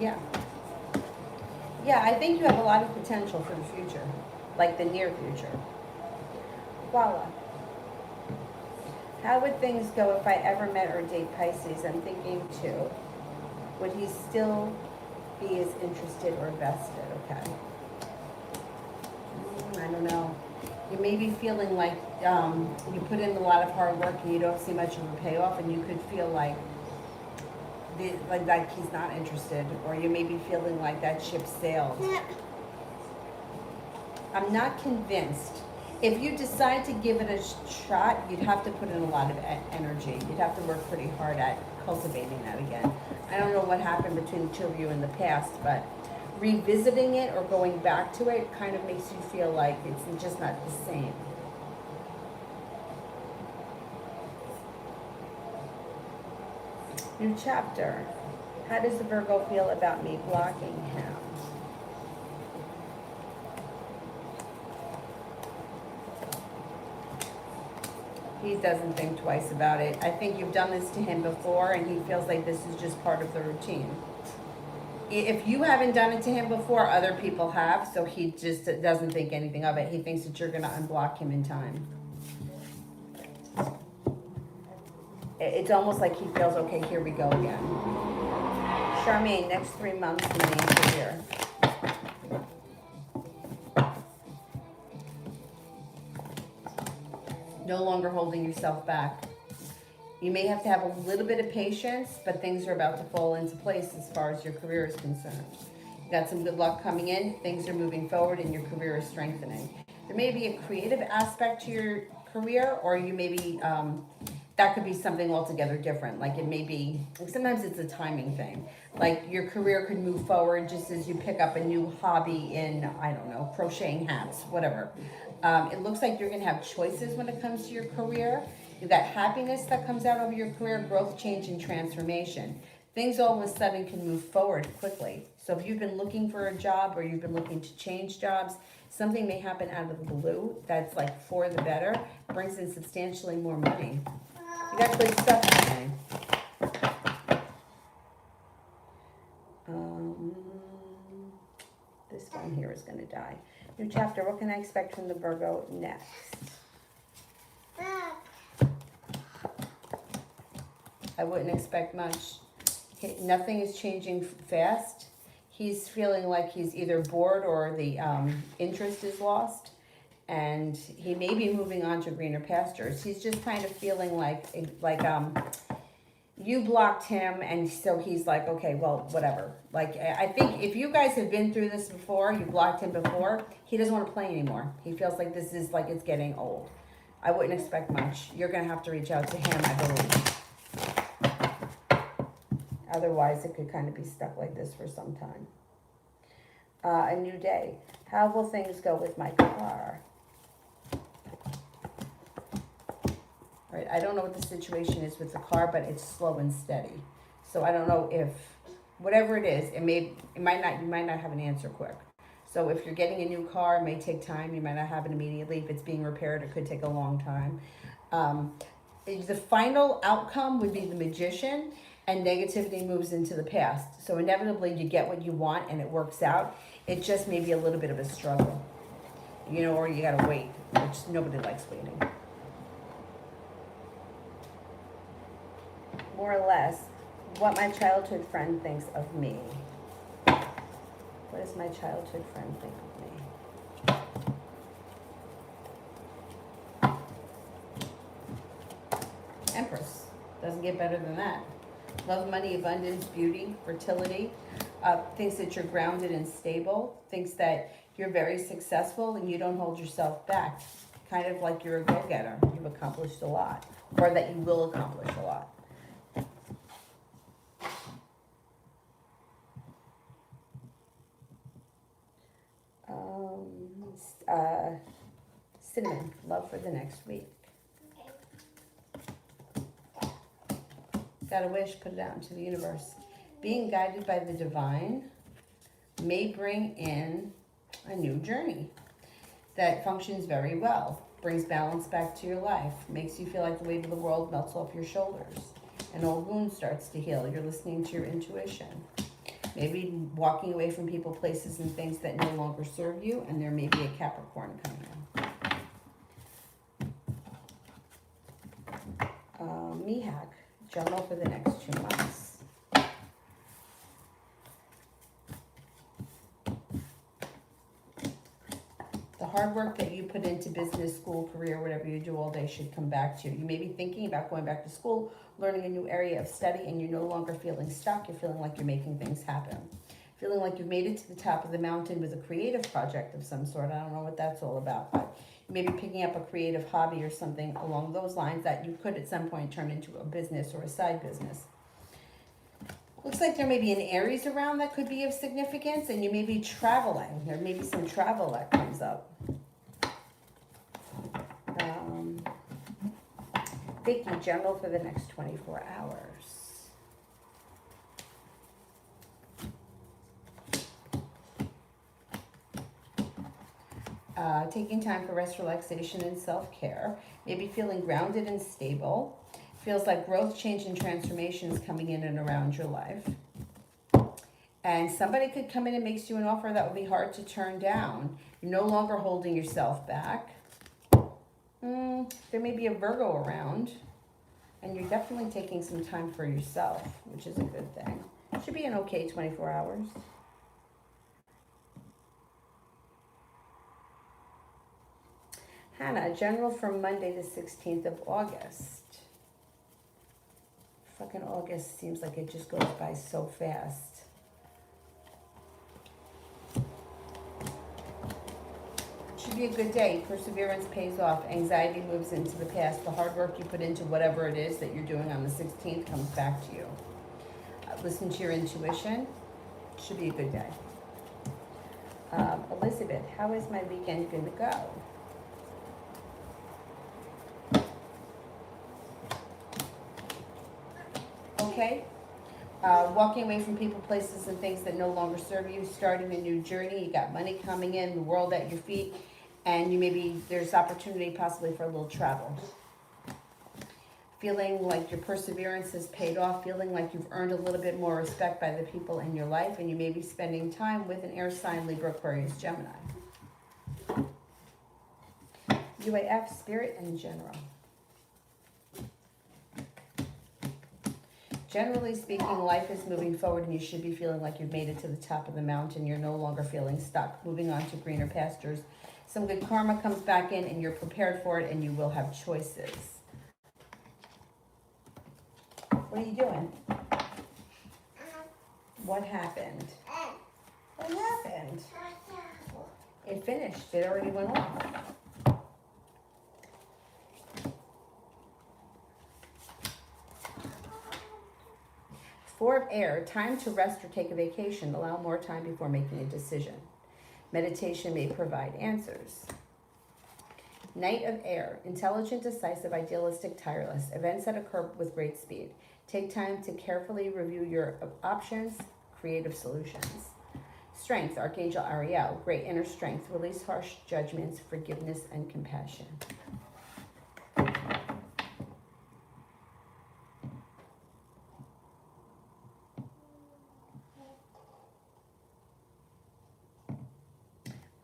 Yeah. Yeah, I think you have a lot of potential for the future, like the near future. Voila. How would things go if I ever met or date Pisces? I'm thinking too. Would he still be as interested or vested? Okay. I don't know. You may be feeling like you put in a lot of hard work and you don't see much of a payoff, and you could feel like he's not interested, or you may be feeling like that ship sailed. I'm not convinced. If you decide to give it a shot, you'd have to put in a lot of energy. You'd have to work pretty hard at cultivating that again. I don't know what happened between the two of you in the past, but revisiting it or going back to it kind of makes you feel like it's just not the same. New chapter. How does the Virgo feel about me blocking him? He doesn't think twice about it. I think you've done this to him before and he feels like this is just part of the routine. If you haven't done it to him before, other people have, so he just doesn't think anything of it. He thinks that you're going to unblock him in time. It's almost like he feels, okay, here we go again. Charmaine, next 3 months in the career. No longer holding yourself back. You may have to have a little bit of patience, but things are about to fall into place as far as your career is concerned. You got some good luck coming in, things are moving forward, and your career is strengthening. There may be a creative aspect to your career, or you may be, that could be something altogether different. Like it may be, sometimes it's a timing thing. Like your career could move forward just as you pick up a new hobby in, I don't know, crocheting hats, whatever. It looks like you're going to have choices when it comes to your career. You've got happiness that comes out of your career, growth, change, and transformation. Things all of a sudden can move forward quickly. So if you've been looking for a job or you've been looking to change jobs, something may happen out of the blue that's like for the better, brings in substantially more money. You got good stuff happening. This one here is going to die. New chapter. What can I expect from the Virgo next? I wouldn't expect much. Nothing is changing fast. He's feeling like he's either bored or the interest is lost. and he may be moving on to greener pastures. He's just kind of feeling like you blocked him, and so he's like, okay, well, whatever. Like, I think if you guys have been through this before, you blocked him before, he doesn't want to play anymore. He feels like this is like it's getting old. I wouldn't expect much. You're going to have to reach out to him, I believe. Otherwise, it could kind of be stuck like this for some time. A new day. How will things go with my car? Right, I don't know what the situation is with the car, but it's slow and steady. So I don't know if, whatever it is, you might not have an answer quick. So if you're getting a new car, it may take time. You might not have it immediately. If it's being repaired, it could take a long time. The final outcome would be the Magician, and negativity moves into the past. So inevitably you get what you want and it works out. It just may be a little bit of a struggle, you know, or you gotta wait, which nobody likes waiting. More or less, what my childhood friend thinks of me. What does my childhood friend think of me? Empress. Doesn't get better than that. Love, money, abundance, beauty, fertility. Thinks that you're grounded and stable. Thinks that you're very successful and you don't hold yourself back. Kind of like you're a go-getter. You've accomplished a lot. Or that you will accomplish a lot. Cinnamon, love for the next week. Got a wish, put it out into the universe. Being guided by the divine may bring in a new journey that functions very well. Brings balance back to your life. Makes you feel like the weight of the world melts off your shoulders. An old wound starts to heal. You're listening to your intuition. Maybe walking away from people, places, and things that no longer serve you, and there may be a Capricorn coming in. Mihak, journal for the next 2 months. The hard work that you put into business, school, career, whatever you do all day should come back to you. You may be thinking about going back to school, learning a new area of study, and you're no longer feeling stuck. You're feeling like you're making things happen. Feeling like you've made it to the top of the mountain with a creative project of some sort. I don't know what that's all about, but you may be picking up a creative hobby or something along those lines that you could at some point turn into a business or a side business. Looks like there may be an Aries around that could be of significance, and you may be traveling. There may be some travel that comes up. Vicky, general for the next 24 hours. Taking time for rest, relaxation, and self-care. Maybe feeling grounded and stable. Feels like growth, change, and transformation is coming in and around your life. And somebody could come in and makes you an offer that would be hard to turn down. You're no longer holding yourself back. There may be a Virgo around. And you're definitely taking some time for yourself, which is a good thing. Should be an okay 24 hours. Hannah, general for Monday the 16th of August. Fucking August seems like it just goes by so fast. Should be a good day. Perseverance pays off. Anxiety moves into the past. The hard work you put into whatever it is that you're doing on the 16th comes back to you. Listen to your intuition. Should be a good day. Elizabeth, how is my weekend going to go? Okay. Walking away from people, places, and things that no longer serve you. Starting a new journey. You got money coming in, the world at your feet. And there's opportunity possibly for a little travel. Feeling like your perseverance has paid off. Feeling like you've earned a little bit more respect by the people in your life. And you may be spending time with an air sign, Libra, Aquarius, Gemini. UAF, spirit, and general. Generally speaking, life is moving forward and you should be feeling like you've made it to the top of the mountain. You're no longer feeling stuck. Moving on to greener pastures. Some good karma comes back in and you're prepared for it and you will have choices. What are you doing? What happened? What happened? It finished. It already went off. Four of air, time to rest or take a vacation. Allow more time before making a decision. Meditation may provide answers. Knight of air, intelligent, decisive, idealistic, tireless. Events that occur with great speed. Take time to carefully review your options, creative solutions. Strength, Archangel Ariel, great inner strength. Release harsh judgments, forgiveness, and compassion.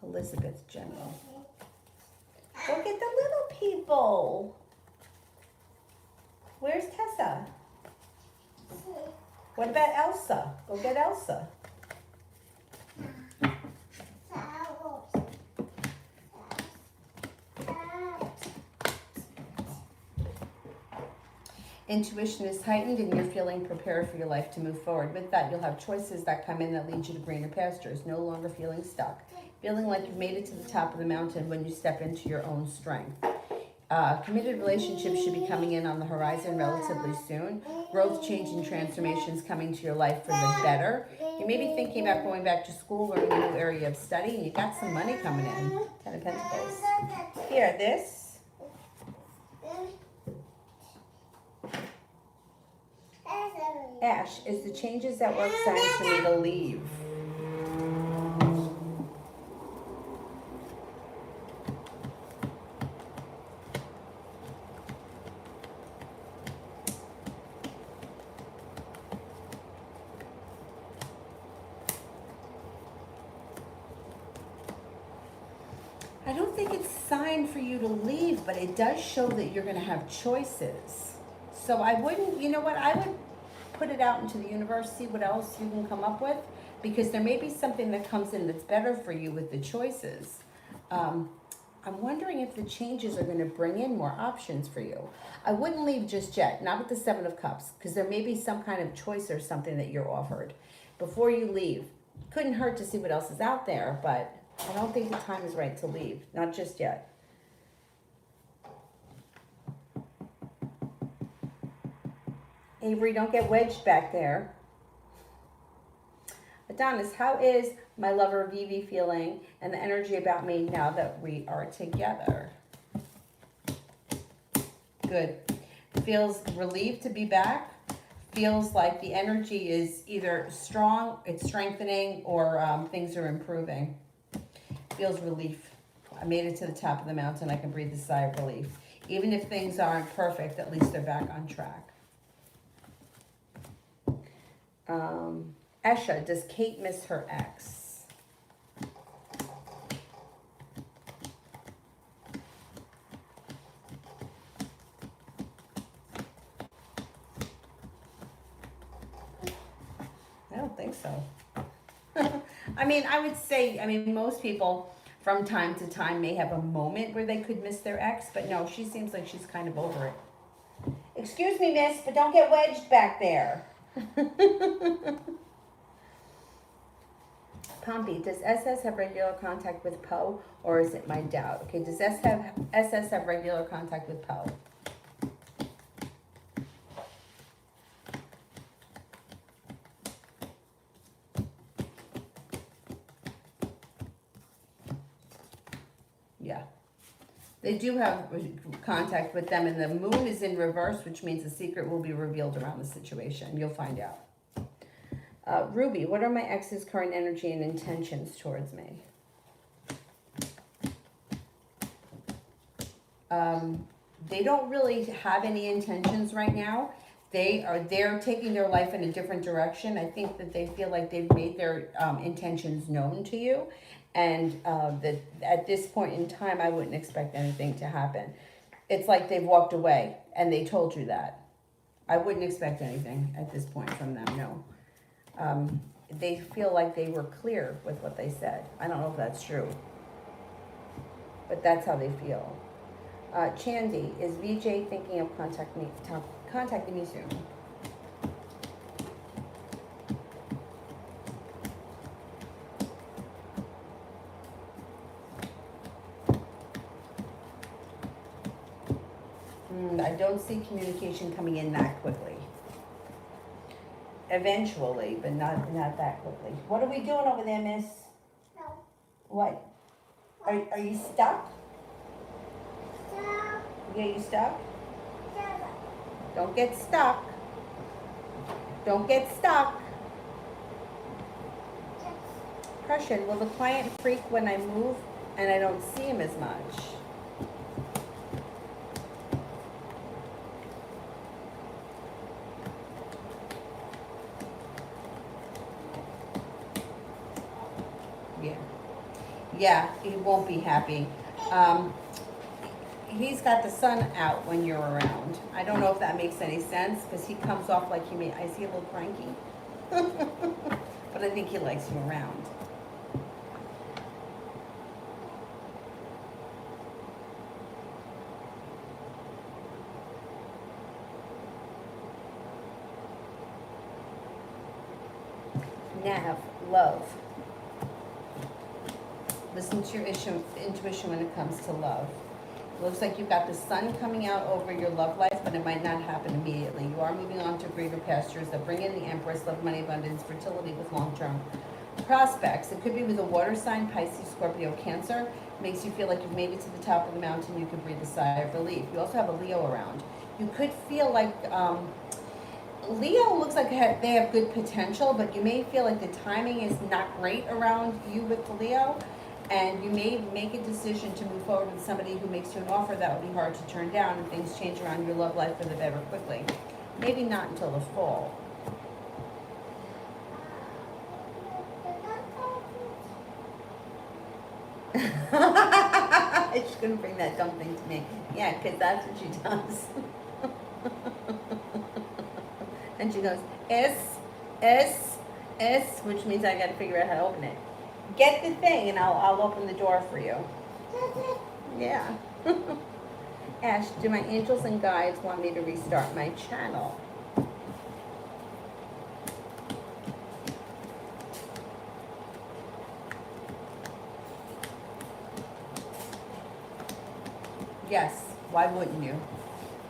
Elizabeth, General. Go get the little people. Where's Tessa? What about Elsa? Go get Elsa. Intuition is heightened and you're feeling prepared for your life to move forward. With that, you'll have choices that come in that lead you to greener pastures, no longer feeling stuck. Feeling like you've made it to the top of the mountain when you step into your own strength. Committed relationships should be coming in on the horizon relatively soon. Growth, change, and transformations coming to your life for the better. You may be thinking about going back to school, learning a new area of study, and you got some money coming in. 10 of Pentacles. Here, this. Ash is the changes at work signs for me to leave. I don't think it's a sign for you to leave, but it does show that you're going to have choices. So I wouldn't, you know what, I would put it out into the universe, see what else you can come up with, because there may be something that comes in that's better for you with the choices. I'm wondering if the changes are going to bring in more options for you. I wouldn't leave just yet, not with the Seven of Cups, because there may be some kind of choice or something that you're offered before you leave. Couldn't hurt to see what else is out there, but I don't think the time is right to leave, not just yet. Avery, don't get wedged back there. Adonis, how is my lover Vivi feeling and the energy about me now that we are together? Good. Feels relieved to be back. Feels like the energy is either strong, it's strengthening, or things are improving. Feels relief. I made it to the top of the mountain. I can breathe a sigh of relief. Even if things aren't perfect, at least they're back on track. Esha, does Kate miss her ex? I don't think so. I mean, I would say, most people from time to time may have a moment where they could miss their ex, but no, she seems like she's kind of over it. Excuse me, miss, but don't get wedged back there. Pompey, does SS have regular contact with Poe, or is it my doubt? Okay, does SS have regular contact with Poe? Yeah. They do have contact with them, and the moon is in reverse, which means the secret will be revealed around the situation. You'll find out. Ruby, what are my ex's current energy and intentions towards me? They don't really have any intentions right now. They're taking their life in a different direction. I think that they feel like they've made their intentions known to you, and that at this point in time, I wouldn't expect anything to happen. It's like they've walked away and they told you that. I wouldn't expect anything at this point from them, no. They feel like they were clear with what they said. I don't know if that's true. but that's how they feel. Chandy, is VJ thinking of contacting me soon? I don't see communication coming in that quickly. Eventually, but not that quickly. What are we doing over there, miss? No. What? Are you stuck? No. Yeah, you stuck? No. Don't get stuck. Don't get stuck. Question, will the client freak when I move and I don't see him as much? Yeah, he won't be happy. He's got the sun out when you're around. I don't know if that makes any sense because he comes off like I see a little cranky. But I think he likes you around. Nav, love. Listen to your intuition when it comes to love. Looks like you've got the sun coming out over your love life, but it might not happen immediately. You are moving on to greener pastures that bring in the Empress, love, money, abundance, fertility with long-term prospects. It could be with a water sign, Pisces, Scorpio, Cancer. Makes you feel like you've made it to the top of the mountain. You could breathe a sigh of relief. You also have a Leo around. You could feel like Leo looks like they have good potential, but you may feel like the timing is not great around you with the Leo. And you may make a decision to move forward with somebody who makes you an offer that would be hard to turn down, and things change around your love life for the better quickly. Maybe not until the fall. She's going to bring that dumpling to me. Yeah, because that's what she does. And she goes, S, which means I got to figure out how to open it. Get the thing and I'll open the door for you. Yeah. Ash, do my angels and guides want me to restart my channel? Yes. Why wouldn't you?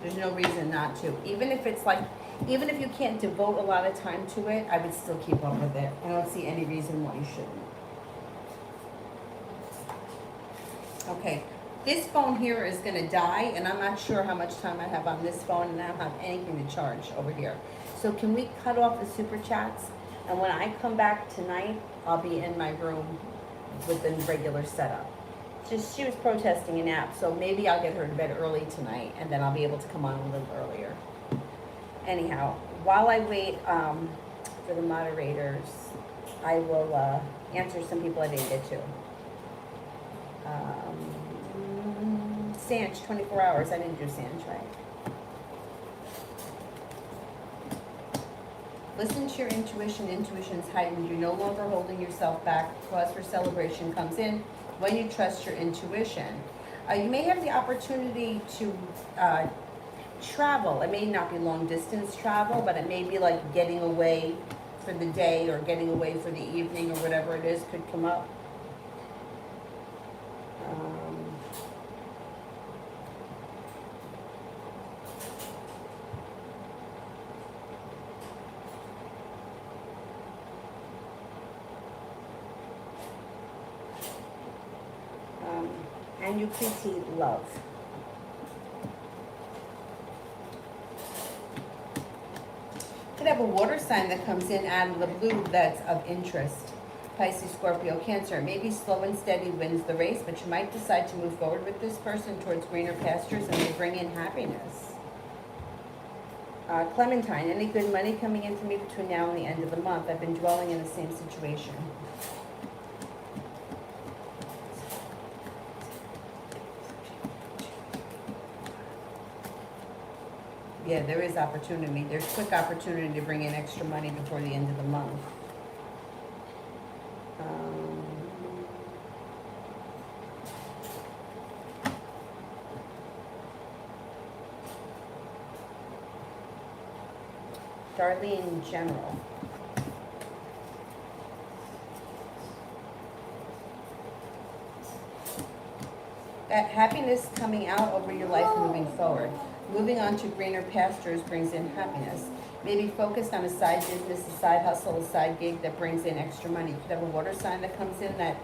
There's no reason not to. Even if you can't devote a lot of time to it, I would still keep up with it. I don't see any reason why you shouldn't. Okay, this phone here is going to die, and I'm not sure how much time I have on this phone, and I don't have anything to charge over here. So can we cut off the super chats? And when I come back tonight, I'll be in my room with the regular setup. Just she was protesting an app, so maybe I'll get her to bed early tonight, and then I'll be able to come on a little earlier. Anyhow, while I wait for the moderators, I will answer some people I didn't get to. Sanch, 24 hours. I didn't do Sanch, right? Listen to your intuition. Intuition's heightened. You're no longer holding yourself back. Cause for celebration comes in when you trust your intuition. You may have the opportunity to travel. It may not be long distance travel, but it may be like getting away for the day or getting away for the evening or whatever it is could come up. And you critique love. Could have a water sign that comes in out of the blue that's of interest. Pisces, Scorpio, Cancer. Maybe slow and steady wins the race, but you might decide to move forward with this person towards greener pastures and they bring in happiness. Clementine, any good money coming in for me between now and the end of the month? I've been dwelling in the same situation. Yeah, there is opportunity. There's quick opportunity to bring in extra money before the end of the month. Darlene General. That happiness coming out over your life moving forward. Moving on to greener pastures brings in happiness. Maybe focused on a side business, a side hustle, a side gig that brings in extra money. You could have a water sign that comes in that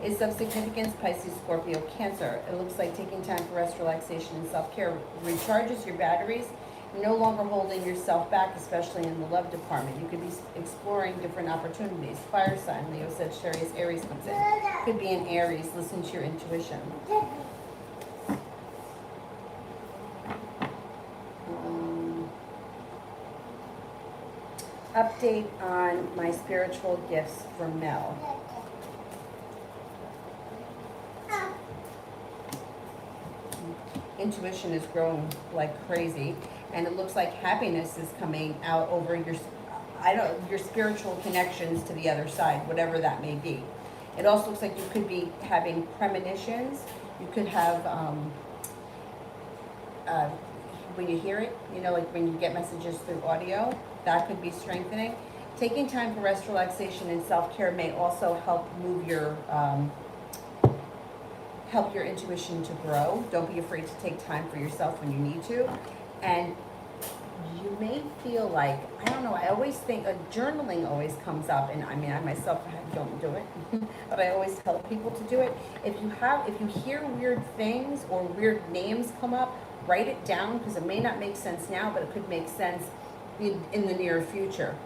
is of significance, Pisces, Scorpio, Cancer. It looks like taking time for rest, relaxation, and self-care recharges your batteries. You're no longer holding yourself back, especially in the love department. You could be exploring different opportunities. Fire sign, Leo, Sagittarius, Aries comes in. Could be an Aries. Listen to your intuition. Update on my spiritual gifts from Mel. Intuition is growing like crazy, and it looks like happiness is coming out over your spiritual connections to the other side, whatever that may be. It also looks like you could be having premonitions. You could have when you hear it, like when you get messages through audio, that could be strengthening. Taking time for rest, relaxation, and self-care may also help move your help your intuition to grow. Don't be afraid to take time for yourself when you need to. And you may feel like, I don't know, I always think journaling always comes up, and I mean, I myself don't do it, but I always tell people to do it. If you hear weird things or weird names come up, write it down, because it may not make sense now, but it could make sense in the near future.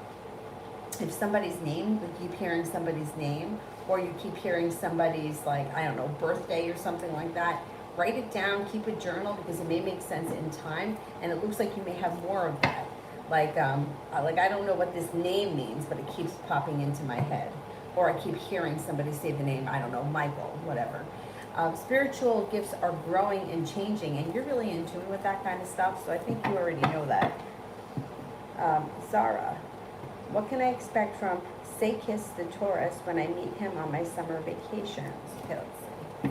If somebody's name, you keep hearing somebody's name, or you keep hearing somebody's, like, I don't know, birthday or something like that, write it down, keep a journal, because it may make sense in time, and it looks like you may have more of that. Like I don't know what this name means, but it keeps popping into my head. Or I keep hearing somebody say the name, I don't know, Michael, whatever. Spiritual gifts are growing and changing, and you're really in tune with that kind of stuff, so I think you already know that. Zara, what can I expect from Say Kiss the Taurus when I meet him on my summer vacations? Okay, let's see.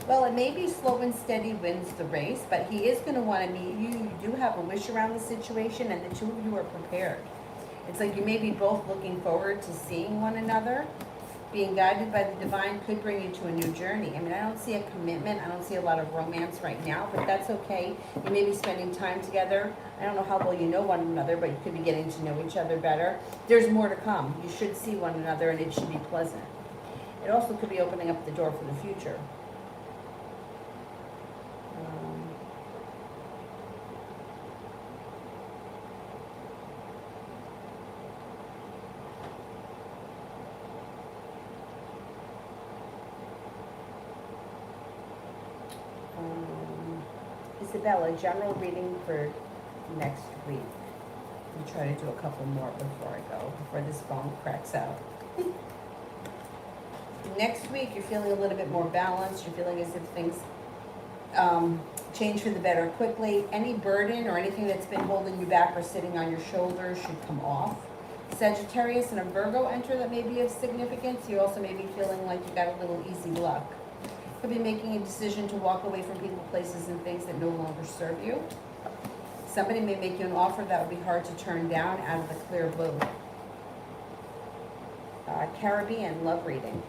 Well, it may be slow and steady wins the race, but he is going to want to meet you. You do have a wish around the situation, and the two of you are prepared. It's like you may be both looking forward to seeing one another. Being guided by the divine could bring you to a new journey. I mean, I don't see a commitment. I don't see a lot of romance right now, but that's okay. You may be spending time together. I don't know how well you know one another, but you could be getting to know each other better. There's more to come. You should see one another, and it should be pleasant. It also could be opening up the door for the future. Isabella, general reading for next week. I'll try to do a couple more before I go, before this phone cracks out. Next week, you're feeling a little bit more balanced. You're feeling as if things change for the better quickly. Any burden or anything that's been holding you back or sitting on your shoulders should come off. Sagittarius and a Virgo enter that may be of significance. You also may be feeling like you got a little easy luck. Could be making a decision to walk away from people, places, and things that no longer serve you. Somebody may make you an offer that would be hard to turn down out of the clear blue. Caribbean love reading.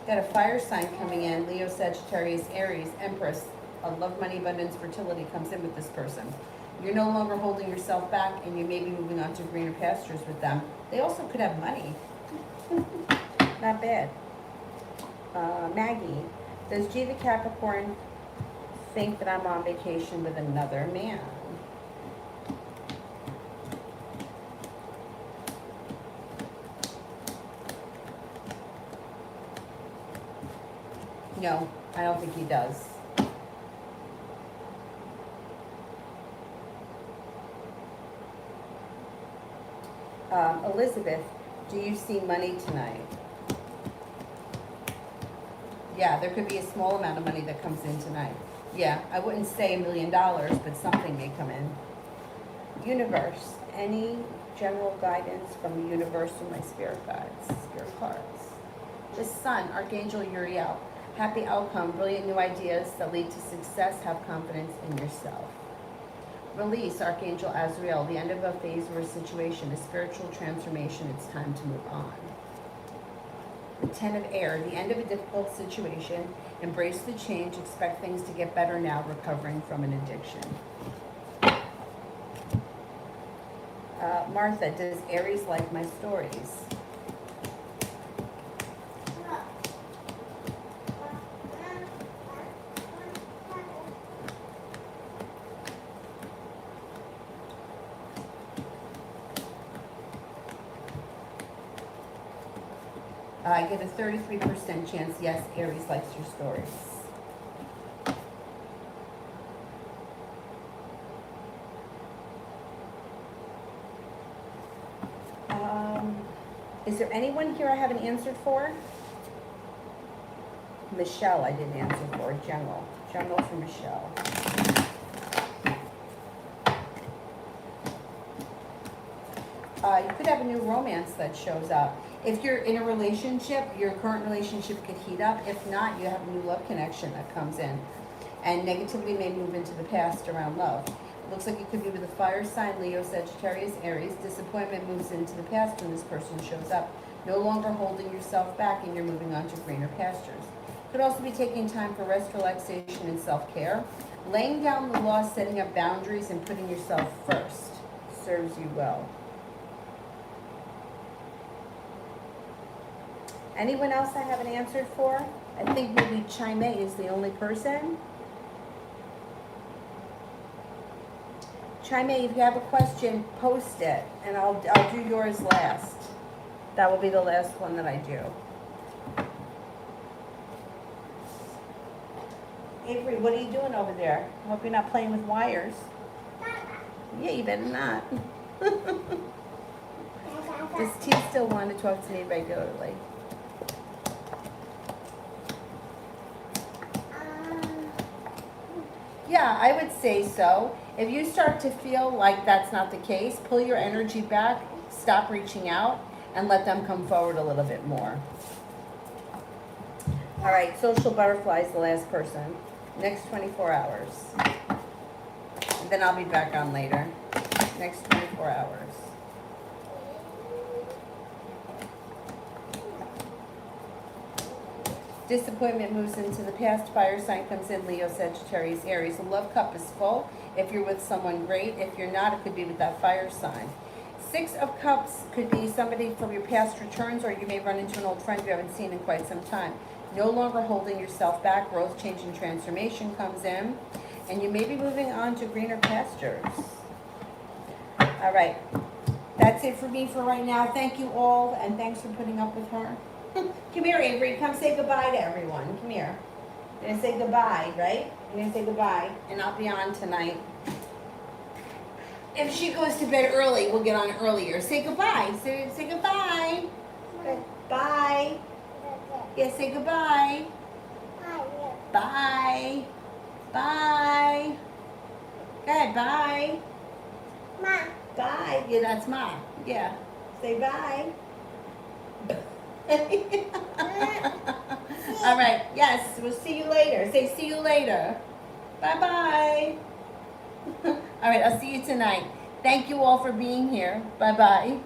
Got a fire sign coming in, Leo, Sagittarius, Aries, Empress. A love, money, abundance, fertility comes in with this person. You're no longer holding yourself back, and you may be moving on to greener pastures with them. They also could have money. Not bad. Maggie, does G the Capricorn think that I'm on vacation with another man? No, I don't think he does. Elizabeth, do you see money tonight? Yeah, there could be a small amount of money that comes in tonight. Yeah, I wouldn't say $1 million, but something may come in. Universe, any general guidance from the universe and my spirit guides, spirit cards. The Sun, Archangel Uriel. Happy outcome, brilliant new ideas that lead to success. Have confidence in yourself. Release, Archangel Azrael. The end of a phase or a situation, a spiritual transformation. It's time to move on. The Ten of Air, the end of a difficult situation. Embrace the change. Expect things to get better now, recovering from an addiction. Martha, does Aries like my stories? I get a 33% chance, yes, Aries likes your stories. Is there anyone here I haven't answered for? Michelle, I didn't answer for. General. General for Michelle. You could have a new romance that shows up. If you're in a relationship, your current relationship could heat up. If not, you have a new love connection that comes in. And negativity may move into the past around love. Looks like it could be with a fire sign, Leo, Sagittarius, Aries. Disappointment moves into the past when this person shows up. No longer holding yourself back and you're moving on to greener pastures. Could also be taking time for rest, relaxation, and self-care. Laying down the law, setting up boundaries, and putting yourself first serves you well. Anyone else I haven't answered for? I think maybe Chime is the only person. Chime, if you have a question, post it, and I'll do yours last. That will be the last one that I do. Avery, what are you doing over there? I hope you're not playing with wires. Yeah, you better not. Does T still want to talk to me regularly? Yeah, I would say so. If you start to feel like that's not the case, pull your energy back, stop reaching out, and let them come forward a little bit more. All right, social butterfly is the last person. Next 24 hours. And then I'll be back on later. Next 24 hours. Disappointment moves into the past. Fire sign comes in. Leo, Sagittarius, Aries. The love cup is full. If you're with someone, great. If you're not, it could be with that fire sign. Six of Cups could be somebody from your past returns, or you may run into an old friend you haven't seen in quite some time. No longer holding yourself back. Growth, change, and transformation comes in. And you may be moving on to greener pastures. All right. That's it for me for right now. Thank you all, and thanks for putting up with her. Come here, Avery. Come say goodbye to everyone. Come here. You're going to say goodbye, right? You're going to say goodbye, and I'll be on tonight. If she goes to bed early, we'll get on earlier. Say goodbye. Say goodbye. Bye. Yeah, say goodbye. Bye. Bye. Go ahead, bye. Ma. Bye. Yeah, that's Ma. Yeah. Say bye. All right. Yes, we'll see you later. Say see you later. Bye-bye. All right, I'll see you tonight. Thank you all for being here. Bye-bye.